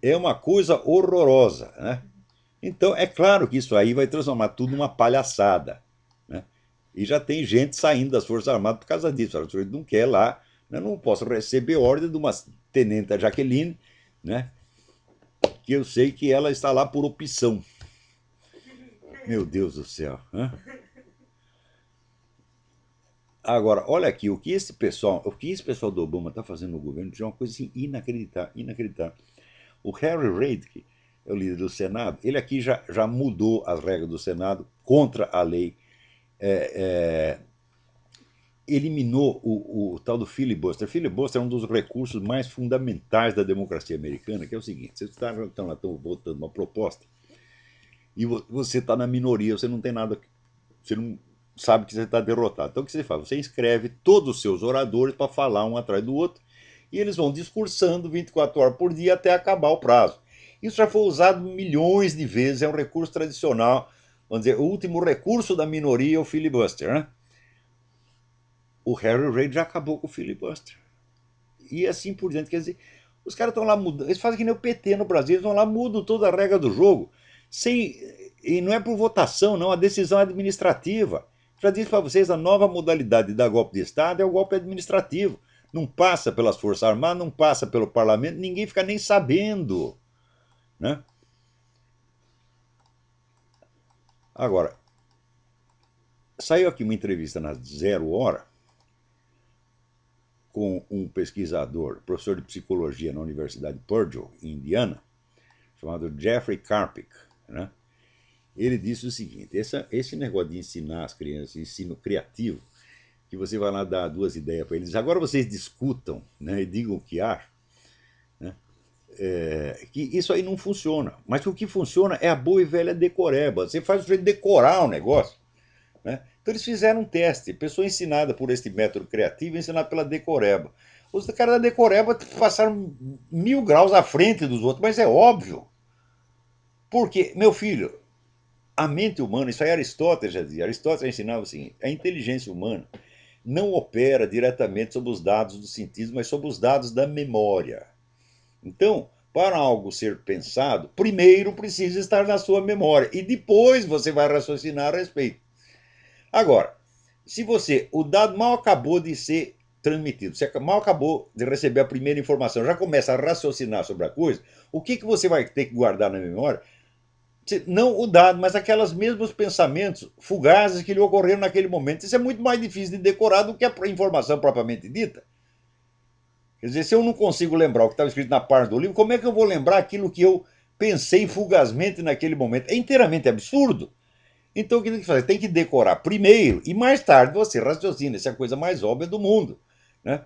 É uma coisa horrorosa. Né? Então, é claro que isso aí vai transformar tudo numa palhaçada. Né? E já tem gente saindo das Forças Armadas por causa disso. O sujeito não quer lá, né? Não posso receber ordem de uma tenente Jaqueline, né? Que eu sei que ela está lá por opção. Meu Deus do céu. Né? Agora, olha aqui, o que esse pessoal do Obama está fazendo no governo é uma coisa assim, inacreditável, inacreditável. O Harry Reid, que é o líder do Senado, ele aqui já mudou as regras do Senado contra a lei, é, eliminou o tal do filibuster. Filibuster é um dos recursos mais fundamentais da democracia americana, que é o seguinte: vocês estão lá votando uma proposta e você está na minoria, você não tem nada, você não sabe que você está derrotado. Então o que você faz? Você escreve todos os seus oradores para falar um atrás do outro e eles vão discursando 24 horas por dia até acabar o prazo. Isso já foi usado milhões de vezes, é um recurso tradicional. Vamos dizer, o último recurso da minoria é o filibuster, né? O Harry Reid já acabou com o filibuster. E assim por diante. Quer dizer, os caras estão lá mudando. Eles fazem que nem o PT no Brasil, eles vão lá, mudam toda a regra do jogo. Sem, e não é por votação, não, a decisão é administrativa. Já disse para vocês, a nova modalidade de dar golpe de Estado é o golpe administrativo. Não passa pelas Forças Armadas, não passa pelo parlamento, ninguém fica nem sabendo. Né? Agora, saiu aqui uma entrevista na Zero Hora com um pesquisador, professor de psicologia na Universidade de Purdue, em Indiana, chamado Jeffrey Karpik. Né? Ele disse o seguinte: esse negócio de ensinar as crianças, ensino criativo, que você vai lá dar duas ideias para eles, agora vocês discutam, né, e digam o que acham, né, que isso aí não funciona. Mas o que funciona é a boa e velha decoreba. Você faz o jeito de decorar o negócio. Né? Então eles fizeram um teste, pessoa ensinada por este método criativo, ensinada pela decoreba. Os caras da decoreba passaram 1000 graus à frente dos outros, mas é óbvio. Porque, meu filho, a mente humana, isso aí Aristóteles já dizia, Aristóteles ensinava o seguinte: a inteligência humana não opera diretamente sobre os dados dos sentidos, mas sobre os dados da memória. Então, para algo ser pensado, primeiro precisa estar na sua memória e depois você vai raciocinar a respeito. Agora, se o dado mal acabou de ser transmitido, você mal acabou de receber a primeira informação, já começa a raciocinar sobre a coisa, o que você vai ter que guardar na memória? Não o dado, mas aqueles mesmos pensamentos fugazes que lhe ocorreram naquele momento. Isso é muito mais difícil de decorar do que a informação propriamente dita. Quer dizer, se eu não consigo lembrar o que estava escrito na página do livro, como é que eu vou lembrar aquilo que eu pensei fugazmente naquele momento? É inteiramente absurdo. Então o que tem que fazer? Tem que decorar primeiro e mais tarde você raciocina. Essa é a coisa mais óbvia do mundo. Né?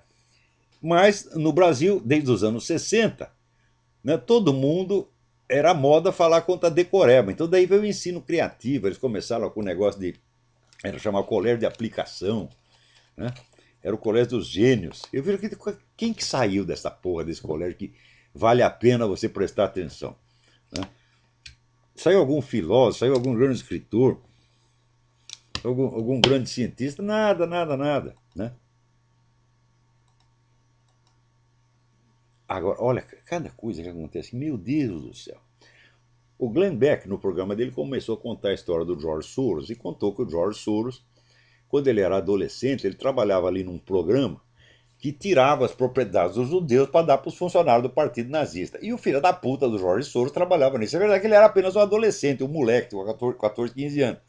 Mas no Brasil, desde os anos 60, né, todo mundo era moda falar contra a decoreba. Então daí veio o ensino criativo. Eles começaram com o negócio de. Era chamado colégio de aplicação. Né? Era o colégio dos gênios. Eu vejo que quem que saiu dessa porra desse colégio que vale a pena você prestar atenção. Né? Saiu algum filósofo, saiu algum grande escritor, algum grande cientista? Nada, nada, nada. Né? Agora, olha, cada coisa que acontece, meu Deus do céu. O Glenn Beck, no programa dele, começou a contar a história do George Soros e contou que o George Soros, quando ele era adolescente, ele trabalhava ali num programa que tirava as propriedades dos judeus para dar para os funcionários do partido nazista. E o filho da puta do George Soros trabalhava nisso. É verdade que ele era apenas um adolescente, um moleque, tinha 14, 15 anos.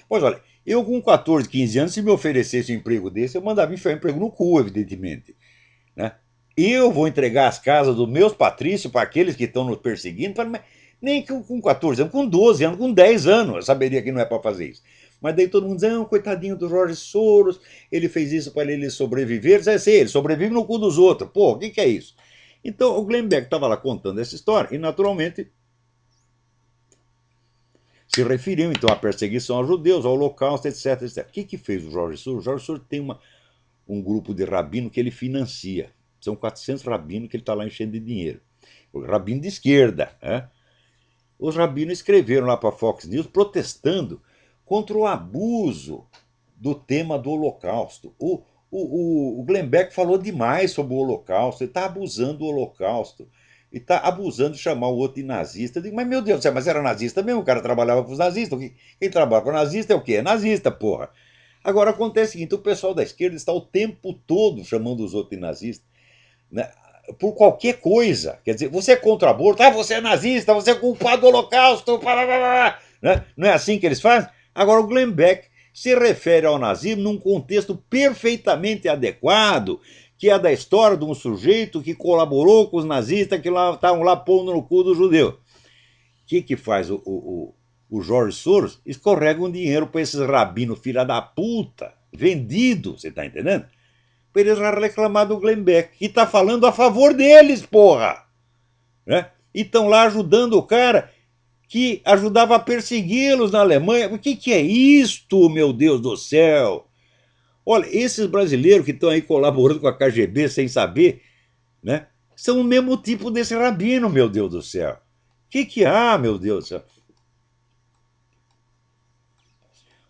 Pois olha, eu com 14, 15 anos, se me oferecesse um emprego desse, eu mandava enfiar um emprego no cu, evidentemente. Né? Eu vou entregar as casas dos meus patrícios para aqueles que estão nos perseguindo, nem que com 14 anos, com 12 anos, com 10 anos, eu saberia que não é para fazer isso. Mas daí todo mundo diz: ah, coitadinho do Jorge Soros, ele fez isso para ele sobreviver. Diz assim, ele sobrevive no cu dos outros. Pô, o que é isso? Então o Glenn Beck estava lá contando essa história e naturalmente se referiu então à perseguição aos judeus, ao holocausto, etc, etc. O que fez o Jorge Soros? O Jorge Soros tem um grupo de rabino que ele financia. São 400 rabinos que ele está lá enchendo de dinheiro. O rabino de esquerda. Né? Os rabinos escreveram lá para a Fox News protestando contra o abuso do tema do Holocausto. O Glenn Beck falou demais sobre o Holocausto, ele está abusando do Holocausto, e está abusando de chamar o outro de nazista. Eu digo, mas meu Deus, mas era nazista mesmo, o cara trabalhava com os nazistas. Quem trabalha com nazista é o quê? É nazista, porra. Agora acontece o seguinte: o pessoal da esquerda está o tempo todo chamando os outros de nazistas, né, por qualquer coisa. Quer dizer, você é contra o aborto, você é nazista, você é culpado do Holocausto, né? Não é assim que eles fazem? Agora, o Glenn Beck se refere ao nazismo num contexto perfeitamente adequado, que é da história de um sujeito que colaborou com os nazistas que estavam lá pondo no cu do judeu. O que faz o Jorge Soros? Escorrega um dinheiro para esses rabinos filha da puta, vendidos, você tá entendendo? Para eles reclamar do Glenn Beck, que tá falando a favor deles, porra! Né? E estão lá ajudando o cara que ajudava a persegui-los na Alemanha. O que é isto, meu Deus do céu? Olha, esses brasileiros que estão aí colaborando com a KGB sem saber, né, são o mesmo tipo desse rabino, meu Deus do céu. O que há, meu Deus do céu?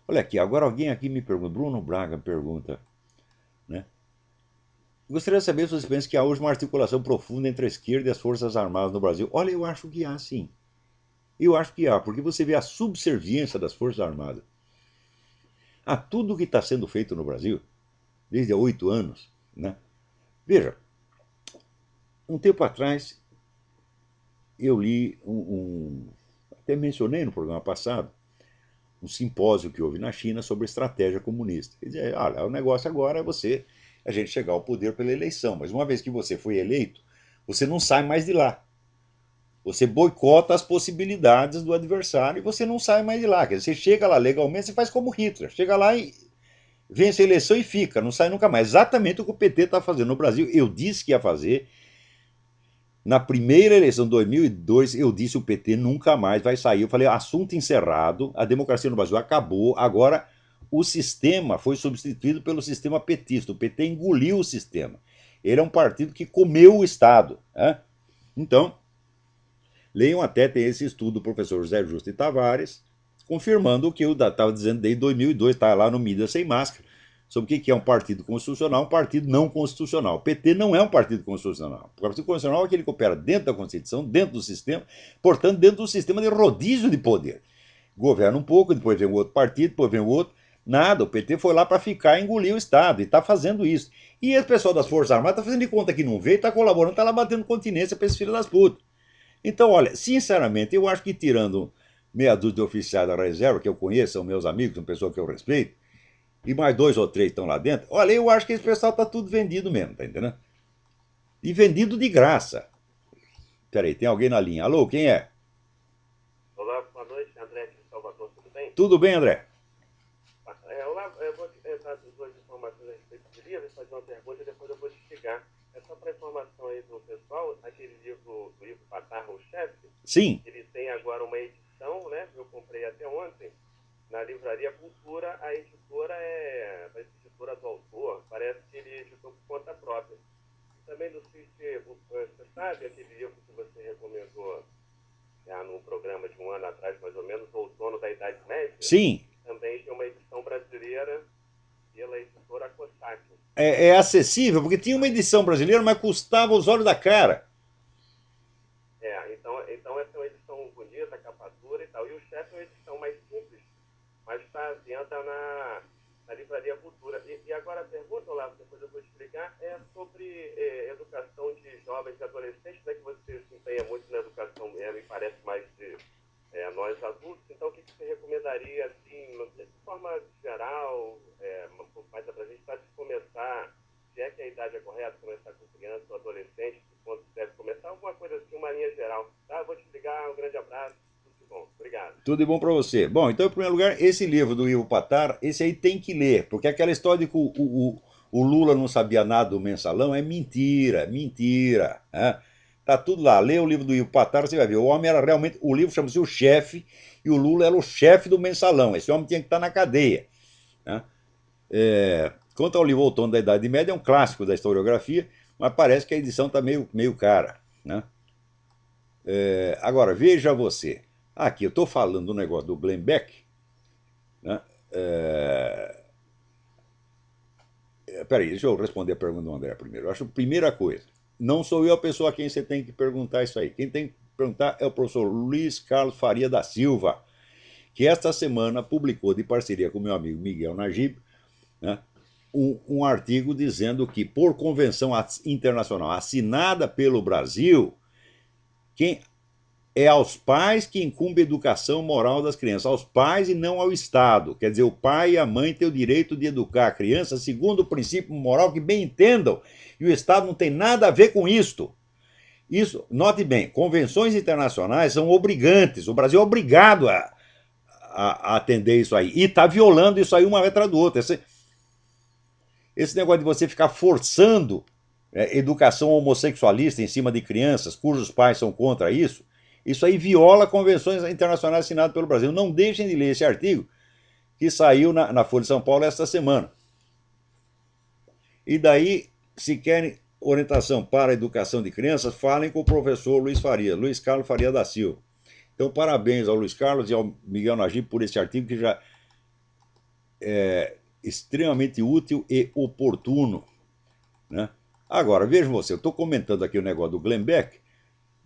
Olha aqui, agora alguém aqui me pergunta, Bruno Braga pergunta, né? Gostaria de saber se vocês pensam que há hoje uma articulação profunda entre a esquerda e as Forças Armadas no Brasil. Olha, eu acho que há sim. Eu acho que há, porque você vê a subserviência das Forças Armadas a tudo que está sendo feito no Brasil, desde há 8 anos. Né? Veja, um tempo atrás eu li até mencionei no programa passado, um simpósio que houve na China sobre estratégia comunista. Quer dizer, olha, o negócio agora é a gente chegar ao poder pela eleição, mas uma vez que você foi eleito, você não sai mais de lá. Você boicota as possibilidades do adversário e você não sai mais de lá. Quer dizer, você chega lá legalmente, você faz como Hitler. Chega lá e vence a eleição e fica, não sai nunca mais. Exatamente o que o PT está fazendo no Brasil. Eu disse que ia fazer. Na primeira eleição de 2002, eu disse o PT nunca mais vai sair. Eu falei, assunto encerrado, a democracia no Brasil acabou, agora o sistema foi substituído pelo sistema petista. O PT engoliu o sistema. Ele é um partido que comeu o Estado. Né? Então, leiam até, tem esse estudo do professor José Justo e Tavares, confirmando o que eu estava dizendo desde 2002, está lá no Mídia Sem Máscara, sobre o que é um partido constitucional, um partido não constitucional. O PT não é um partido constitucional. O partido constitucional é aquele que opera dentro da Constituição, dentro do sistema, portanto, dentro do sistema de rodízio de poder. Governa um pouco, depois vem o outro partido, depois vem o outro. Nada, o PT foi lá para ficar e engolir o Estado, e está fazendo isso. E esse pessoal das Forças Armadas está fazendo de conta que não veio, está colaborando, está lá batendo continência para esses filhos das putas. Então, olha, sinceramente, eu acho que tirando meia dúzia de oficiais da reserva, que eu conheço, são meus amigos, são pessoas que eu respeito, e mais 2 ou 3 estão lá dentro, olha, eu acho que esse pessoal tá tudo vendido mesmo, tá entendendo? E vendido de graça. Peraí, tem alguém na linha. Alô, quem é? Olá, boa noite, André de Salvador, tudo bem? Tudo bem, André? Olá, eu vou te dar duas informações a respeito do livro, fazer uma pergunta e depois eu vou te explicar. É só para informação aí do pessoal, aquele livro do Ivo Patar, o chefe, Sim. ele tem agora uma edição, né? Eu comprei até ontem, na Livraria Cultura. A editora é a editora do autor, parece que ele editou por conta própria. Também não sei se você sabe aquele livro que você recomendou já no programa de um ano atrás, mais ou menos, O Outono da Idade Média. Sim. Também tem uma edição brasileira pela editora Cossack. É acessível, porque tinha uma edição brasileira, mas custava os olhos da cara. Então essa é uma edição bonita, capa dura e tal. E o chefe é uma edição mais simples, mas está à venda na Livraria Cultura. E agora a pergunta, Olavo, depois eu vou te explicar, é sobre educação de jovens e adolescentes, né, que você se empenha muito na educação, me parece mais de nós adultos. Então o que você recomendaria, assim, de forma geral, um pouco mais abrangente, para se começar, se é que a idade é correta, começar com criança ou adolescente, quando deve começar, alguma coisa assim, uma linha geral. Tá? Eu vou te ligar, um grande abraço, tudo de bom. Obrigado. Tudo de bom para você. Bom, então, em primeiro lugar, esse livro do Ivo Patar, esse aí tem que ler, porque aquela história de que o Lula não sabia nada do mensalão é mentira, mentira. Né? Tá tudo lá. Lê o livro do Ivo Patar, você vai ver. O homem era realmente. O livro chama-se O Chefe, e o Lula era o chefe do mensalão. Esse homem tinha que estar na cadeia. Né? Quanto ao livro Outono da Idade Média, é um clássico da historiografia, mas parece que a edição está meio cara. Né? Agora, veja você. Aqui, eu estou falando do negócio do Glenn Beck. Né? Peraí, deixa eu responder a pergunta do André primeiro. Eu acho que primeira coisa, não sou eu a pessoa a quem você tem que perguntar isso aí. Quem tem que perguntar é o professor Luiz Carlos Faria da Silva, que esta semana publicou, de parceria com meu amigo Miguel Najib, né, um artigo dizendo que, por convenção internacional assinada pelo Brasil, quem é aos pais que incumbe a educação moral das crianças, aos pais e não ao Estado. Quer dizer, o pai e a mãe têm o direito de educar a criança segundo o princípio moral que bem entendam, e o Estado não tem nada a ver com isto. Isso, note bem, convenções internacionais são obrigantes, o Brasil é obrigado a atender isso aí, e está violando isso aí uma atrás do outro. Esse negócio de você ficar forçando educação homossexualista em cima de crianças cujos pais são contra isso aí viola convenções internacionais assinadas pelo Brasil. Não deixem de ler esse artigo que saiu na Folha de São Paulo esta semana. E daí, se querem orientação para a educação de crianças, falem com o professor Luiz Carlos Faria da Silva. Então, parabéns ao Luiz Carlos e ao Miguel Najib por esse artigo que já é extremamente útil e oportuno, né? Agora, vejam você, eu estou comentando aqui o negócio do Glenn Beck,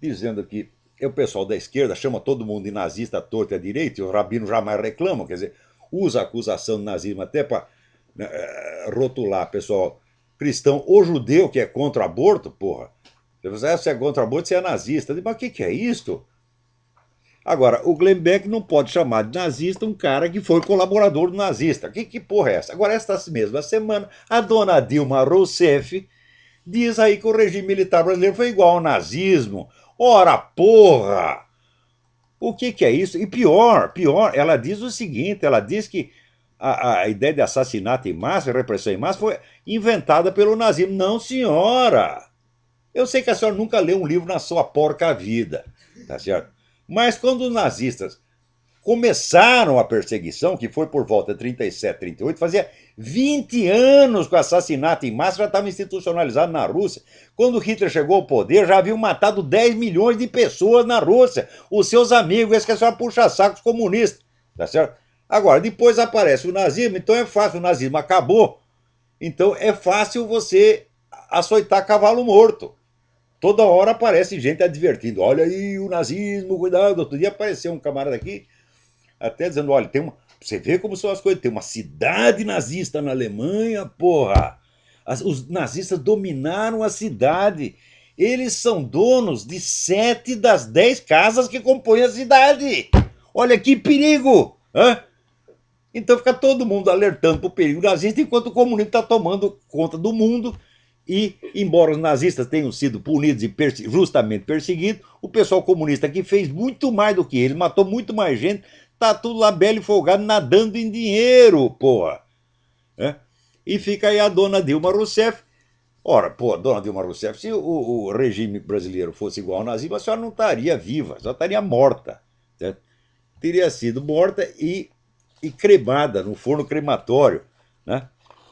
dizendo que o pessoal da esquerda chama todo mundo de nazista à torta e à direita, e os rabinos jamais reclamam, quer dizer, usa a acusação de nazismo até para rotular pessoal cristão ou judeu que é contra o aborto, porra. Você é contra o aborto, você é nazista. Mas o que é isso? Agora, o Glenn Beck não pode chamar de nazista um cara que foi colaborador do nazista. Que porra é essa? Agora, esta mesma semana, a dona Dilma Rousseff diz aí que o regime militar brasileiro foi igual ao nazismo. Ora, porra! O que é isso? E pior, ela diz o seguinte, ela diz que a ideia de assassinato em massa, repressão em massa, foi inventada pelo nazismo. Não, senhora! Eu sei que a senhora nunca leu um livro na sua porca vida, tá certo? Mas quando os nazistas começaram a perseguição, que foi por volta de 37, 38, fazia 20 anos que o assassinato em massa já estava institucionalizado na Rússia. Quando Hitler chegou ao poder, já haviam matado 10 milhões de pessoas na Rússia. Os seus amigos, esse que é só puxa-sacos comunistas, tá certo? Agora, depois aparece o nazismo, então é fácil, o nazismo acabou. Então é fácil você açoitar cavalo morto. Toda hora aparece gente advertindo, olha aí o nazismo, cuidado. Outro dia apareceu um camarada aqui, até dizendo, olha, você vê como são as coisas, tem uma cidade nazista na Alemanha, porra. Os nazistas dominaram a cidade. Eles são donos de 7 das 10 casas que compõem a cidade. Olha que perigo! Hã? Então fica todo mundo alertando para o perigo nazista, enquanto o comunismo está tomando conta do mundo. E, embora os nazistas tenham sido punidos e justamente perseguidos, o pessoal comunista que fez muito mais do que eles, matou muito mais gente, tá tudo lá belo e folgado, nadando em dinheiro, porra. É? E fica aí a dona Dilma Rousseff. Ora, pô, dona Dilma Rousseff, se o regime brasileiro fosse igual ao nazismo, a senhora não estaria viva, só estaria morta. Certo? Teria sido morta e cremada no forno crematório. Né?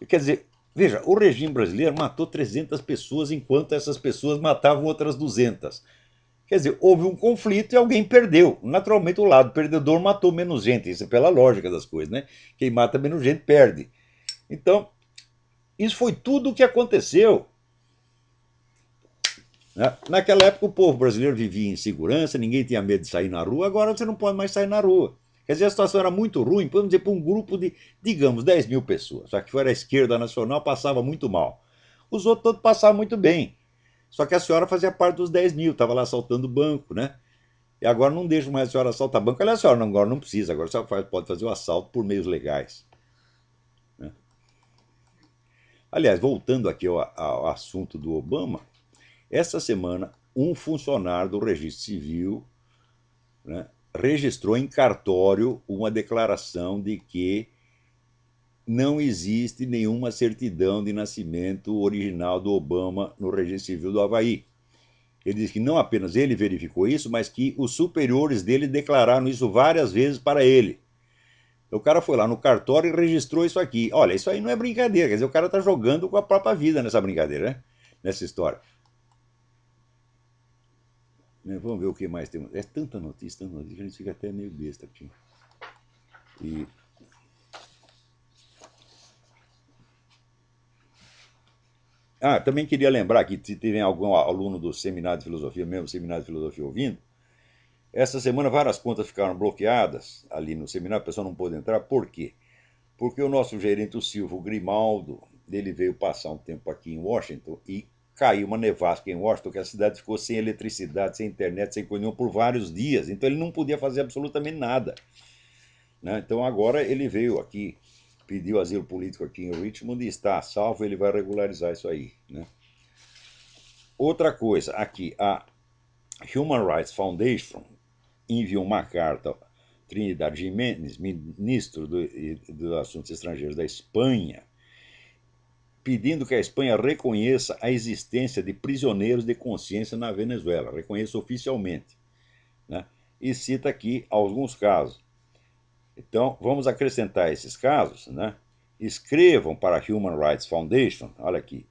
Quer dizer, veja, o regime brasileiro matou 300 pessoas enquanto essas pessoas matavam outras 200. Quer dizer, houve um conflito e alguém perdeu. Naturalmente, o lado perdedor matou menos gente. Isso é pela lógica das coisas, né? Quem mata menos gente perde. Então, isso foi tudo o que aconteceu. Naquela época, o povo brasileiro vivia em segurança, ninguém tinha medo de sair na rua. Agora você não pode mais sair na rua. Quer dizer, a situação era muito ruim, podemos dizer, para um grupo de, digamos, 10 mil pessoas. Só que fora a esquerda nacional, passava muito mal. Os outros todos passavam muito bem. Só que a senhora fazia parte dos 10 mil, estava lá assaltando banco, né? E agora não deixa mais a senhora assaltar banco. Aliás, a senhora agora não precisa, agora a senhora pode fazer o assalto por meios legais. Né? Aliás, voltando aqui ao assunto do Obama, essa semana um funcionário do Registro Civil, né, registrou em cartório uma declaração de que não existe nenhuma certidão de nascimento original do Obama no Registro Civil do Havaí. Ele diz que não apenas ele verificou isso, mas que os superiores dele declararam isso várias vezes para ele. O cara foi lá no cartório e registrou isso aqui. Olha, isso aí não é brincadeira, quer dizer, o cara está jogando com a própria vida nessa brincadeira, né? Nessa história. Vamos ver o que mais tem. É tanta notícia, que a gente fica até meio besta aqui. E também queria lembrar que se tiver algum aluno do seminário de filosofia, mesmo seminário de filosofia ouvindo, essa semana várias contas ficaram bloqueadas ali no seminário, o pessoal não pôde entrar. Por quê? porque o nosso gerente, o Silvio Grimaldo, ele veio passar um tempo aqui em Washington e caiu uma nevasca em Washington, que a cidade ficou sem eletricidade, sem internet, sem coisa nenhuma por vários dias. Então ele não podia fazer absolutamente nada. Né? Então agora ele veio aqui, pediu asilo político aqui em Richmond e está a salvo, ele vai regularizar isso aí. Né? Outra coisa, aqui, a Human Rights Foundation enviou uma carta a Trinidad Jiménez, ministro dos Assuntos Estrangeiros da Espanha, pedindo que a Espanha reconheça a existência de prisioneiros de consciência na Venezuela, reconheça oficialmente. Né? E cita aqui alguns casos. Então, vamos acrescentar esses casos. Né? Escrevam para a Human Rights Foundation, olha aqui,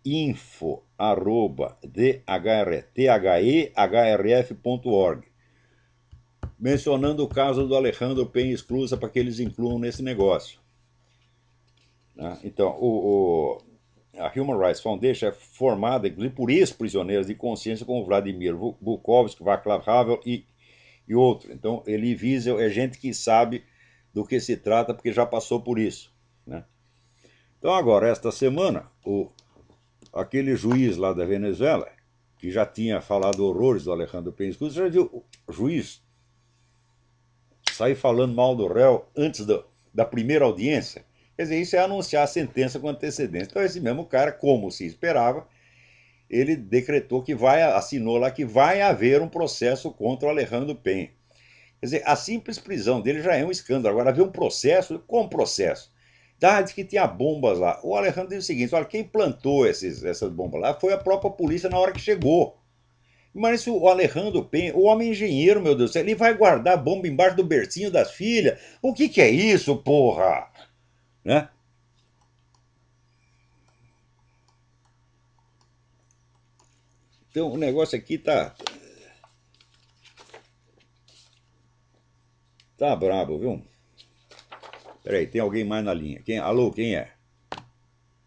info@thehrf.org, mencionando o caso do Alejandro Penha Esclusa para que eles incluam nesse negócio. Né? Então, a Human Rights Foundation é formada, inclusive, por ex-prisioneiros de consciência como Vladimir Bukovsky, Václav Havel e outros. Então, Elie Wiesel é gente que sabe do que se trata porque já passou por isso. Né? Então, agora, esta semana, aquele juiz lá da Venezuela, que já tinha falado horrores do Alejandro Penha Esclusa, já viu o juiz sair falando mal do réu antes da primeira audiência? Quer dizer, isso é anunciar a sentença com antecedência. Então, esse mesmo cara, como se esperava, ele decretou que assinou lá que vai haver um processo contra o Alejandro Penha. Quer dizer, a simples prisão dele já é um escândalo. Agora, haver um processo, como processo? Diz que tinha bombas lá. O Alejandro diz o seguinte: olha, quem plantou essas bombas lá foi a própria polícia na hora que chegou. Mas o Alejandro Penha, o homem engenheiro, meu Deus do céu, ele vai guardar a bomba embaixo do bercinho das filhas? O que é isso, porra? Né? Então o negócio aqui tá brabo, viu? Peraí, tem alguém mais na linha. Alô, quem é?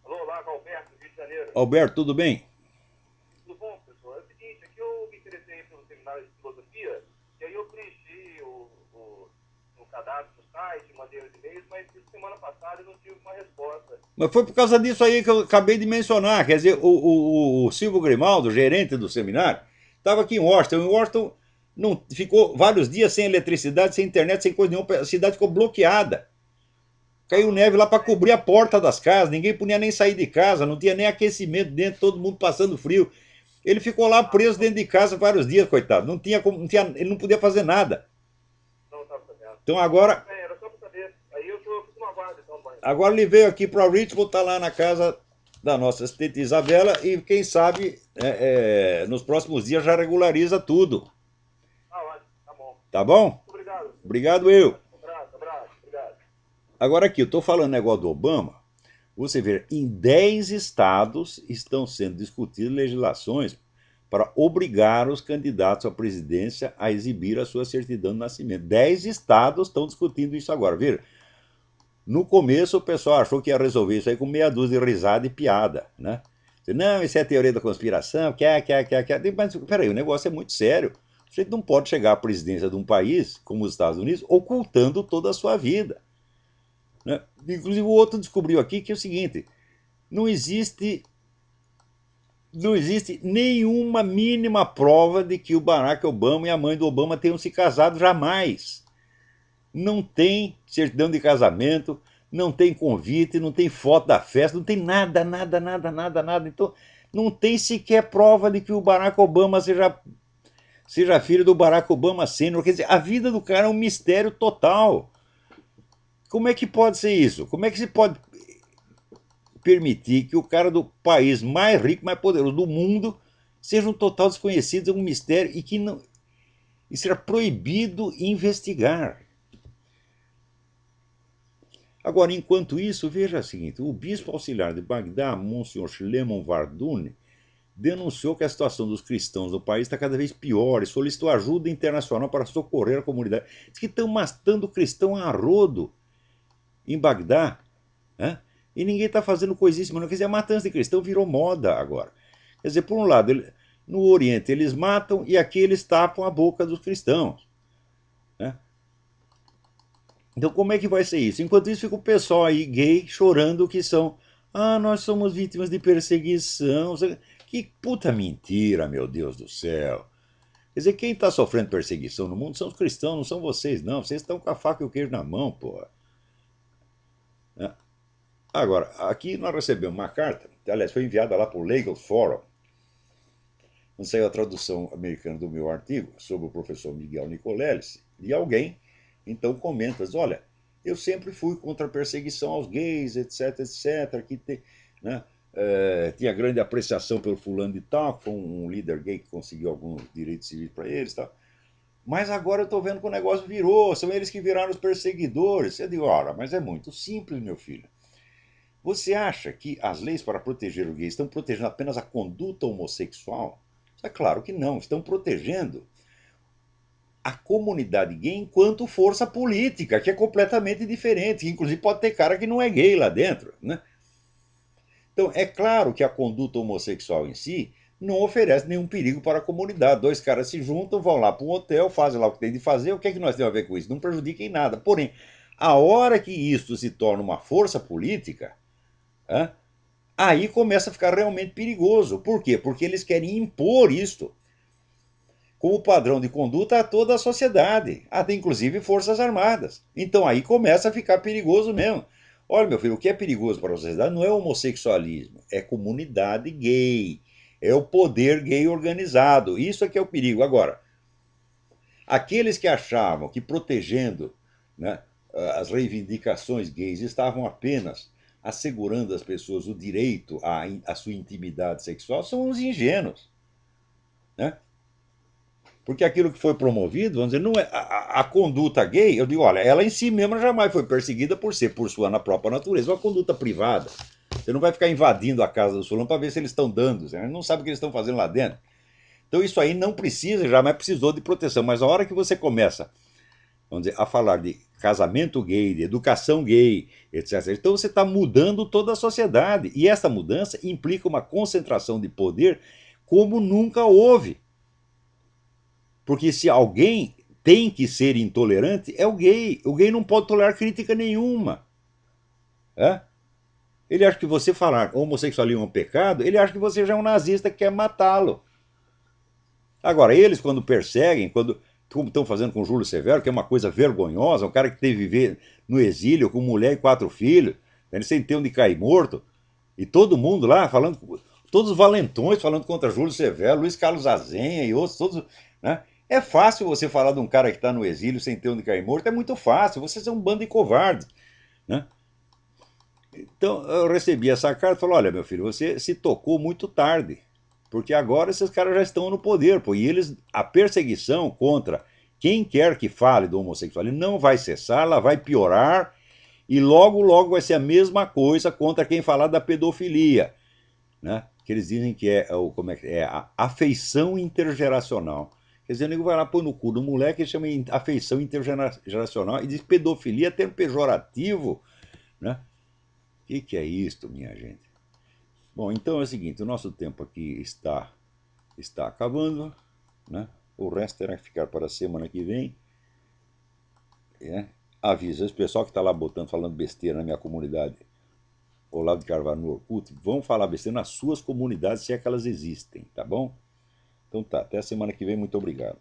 Alô, olá, Alberto, Rio de Janeiro. Alberto, tudo bem? Tudo bom, pessoal? É o seguinte, aqui eu me interessei pelo seminário de filosofia, e aí eu preenchi o cadastro no site, mandei os e-mails, mas semana passada eu não tive uma resposta. Mas foi por causa disso aí que eu acabei de mencionar. Quer dizer, o Silvio Grimaldo, gerente do seminário, estava aqui em Washington. Em Washington não, ficou vários dias sem eletricidade, sem internet, sem coisa nenhuma. A cidade ficou bloqueada. Caiu neve lá para cobrir a porta das casas. Ninguém podia nem sair de casa, não tinha nem aquecimento dentro, todo mundo passando frio. Ele ficou lá preso dentro de casa vários dias, coitado. Não tinha, ele não podia fazer nada. Não estava sabendo. Então agora. Era só para saber. Aí eu fico no aguardo, então, banho. Agora ele veio aqui para Richmond, está lá na casa da nossa assistente Isabela e quem sabe nos próximos dias já regulariza tudo. Ótimo, tá bom. Tá bom? Muito obrigado. Obrigado eu. Abraço, obrigado. Agora aqui, eu estou falando negócio do Obama. Você vê, em 10 estados estão sendo discutidas legislações para obrigar os candidatos à presidência a exibir a sua certidão de nascimento. 10 estados estão discutindo isso agora. Vira, no começo o pessoal achou que ia resolver isso aí com meia dúzia de risada e piada, né? Não, isso é a teoria da conspiração, quer. Mas peraí, o negócio é muito sério. A gente não pode chegar à presidência de um país, como os Estados Unidos, ocultando toda a sua vida. Né? Inclusive o outro descobriu aqui que é o seguinte: não existe nenhuma mínima prova de que o Barack Obama e a mãe do Obama tenham se casado jamais. Não tem certidão de casamento, não tem convite, não tem foto da festa, não tem nada. Então, não tem sequer prova de que o Barack Obama seja filho do Barack Obama Sênior. Quer dizer, a vida do cara é um mistério total. Como é que pode ser isso? Como é que se pode permitir que o cara do país mais rico, mais poderoso do mundo seja um total desconhecido, um mistério e que não e será proibido investigar? Agora, enquanto isso, veja o seguinte: o bispo auxiliar de Bagdá, Monsenhor Shlemon Vardouni, denunciou que a situação dos cristãos no país está cada vez pior e solicitou ajuda internacional para socorrer a comunidade. Diz que estão matando cristão a rodo em Bagdá, né? E ninguém está fazendo coisíssima. Não quer dizer, a matança de cristão virou moda agora. Quer dizer, por um lado, no Oriente eles matam e aqui eles tapam a boca dos cristãos. Né? Então como é que vai ser isso? Enquanto isso fica o pessoal aí gay chorando que são, ah, nós somos vítimas de perseguição. Que puta mentira, meu Deus do céu. Quer dizer, quem está sofrendo perseguição no mundo são os cristãos, não são vocês, não. Vocês estão com a faca e o queijo na mão, porra. Agora, aqui nós recebemos uma carta, aliás, foi enviada lá para o Legal Forum, onde saiu a tradução americana do meu artigo sobre o professor Miguel Nicoleles, e alguém então comenta, diz, olha, eu sempre fui contra a perseguição aos gays, etc, etc, que né, tinha grande apreciação pelo fulano de tal, que foi um líder gay que conseguiu alguns direitos civis para eles, tal. Mas agora eu estou vendo que o negócio virou, são eles que viraram os perseguidores. Eu digo, ora, mas é muito simples, meu filho. Você acha que as leis para proteger o gay estão protegendo apenas a conduta homossexual? É claro que não, estão protegendo a comunidade gay enquanto força política, que é completamente diferente, que inclusive pode ter cara que não é gay lá dentro, né? Então, é claro que a conduta homossexual em si não oferece nenhum perigo para a comunidade. Dois caras se juntam, vão lá para um hotel, fazem lá o que tem de fazer, o que é que nós temos a ver com isso? Não prejudica em nada. Porém, a hora que isso se torna uma força política, aí começa a ficar realmente perigoso. Por quê? Porque eles querem impor isto como padrão de conduta a toda a sociedade, até inclusive forças armadas. Então aí começa a ficar perigoso mesmo. Olha, meu filho, o que é perigoso para a sociedade não é o homossexualismo, é comunidade gay, é o poder gay organizado. Isso é que é o perigo. Agora, aqueles que achavam que protegendo, né, as reivindicações gays estavam apenas assegurando às pessoas o direito à sua intimidade sexual são uns ingênuos. Né? Porque aquilo que foi promovido, vamos dizer, não é a conduta gay, eu digo, olha, ela em si mesma jamais foi perseguida por ser, por sua própria natureza, uma conduta privada. Você não vai ficar invadindo a casa do fulano para ver se eles estão dando, você não sabe o que eles estão fazendo lá dentro. Então isso aí não precisa, jamais precisou de proteção, mas a hora que você começa, vamos dizer, a falar de casamento gay, de educação gay, etc., então você está mudando toda a sociedade, e essa mudança implica uma concentração de poder como nunca houve. Porque se alguém tem que ser intolerante, é o gay. O gay não pode tolerar crítica nenhuma. É? Ele acha que você falar homossexualismo é um pecado, ele acha que você já é um nazista que quer matá-lo. Agora, eles quando perseguem, quando como estão fazendo com Júlio Severo, que é uma coisa vergonhosa, um cara que teve que viver no exílio com mulher e 4 filhos, sem ter onde cair morto, e todo mundo lá falando, todos os valentões falando contra Júlio Severo, Luiz Carlos Azenha e outros, todos, né? É fácil você falar de um cara que está no exílio sem ter onde cair morto, é muito fácil, vocês são um bando de covardes. Né? Então eu recebi essa carta e falei, olha meu filho, você se tocou muito tarde, porque agora esses caras já estão no poder, pô, e eles, a perseguição contra quem quer que fale do homossexualismo não vai cessar, ela vai piorar, e logo, logo vai ser a mesma coisa contra quem falar da pedofilia, né? Que eles dizem que é, como é a afeição intergeracional. Quer dizer, o nego vai lá, põe no cu do moleque e chama afeição intergeracional e diz pedofilia, termo pejorativo. Né? O que é isto, minha gente? Bom, então é o seguinte, o nosso tempo aqui está acabando. Né? O resto terá que ficar para a semana que vem. Avisa esse pessoal que está lá botando, falando besteira na minha comunidade, Olavo de Carvalho no Orkut, vão falar besteira nas suas comunidades, se é que elas existem, tá bom? Então tá, até a semana que vem, muito obrigado.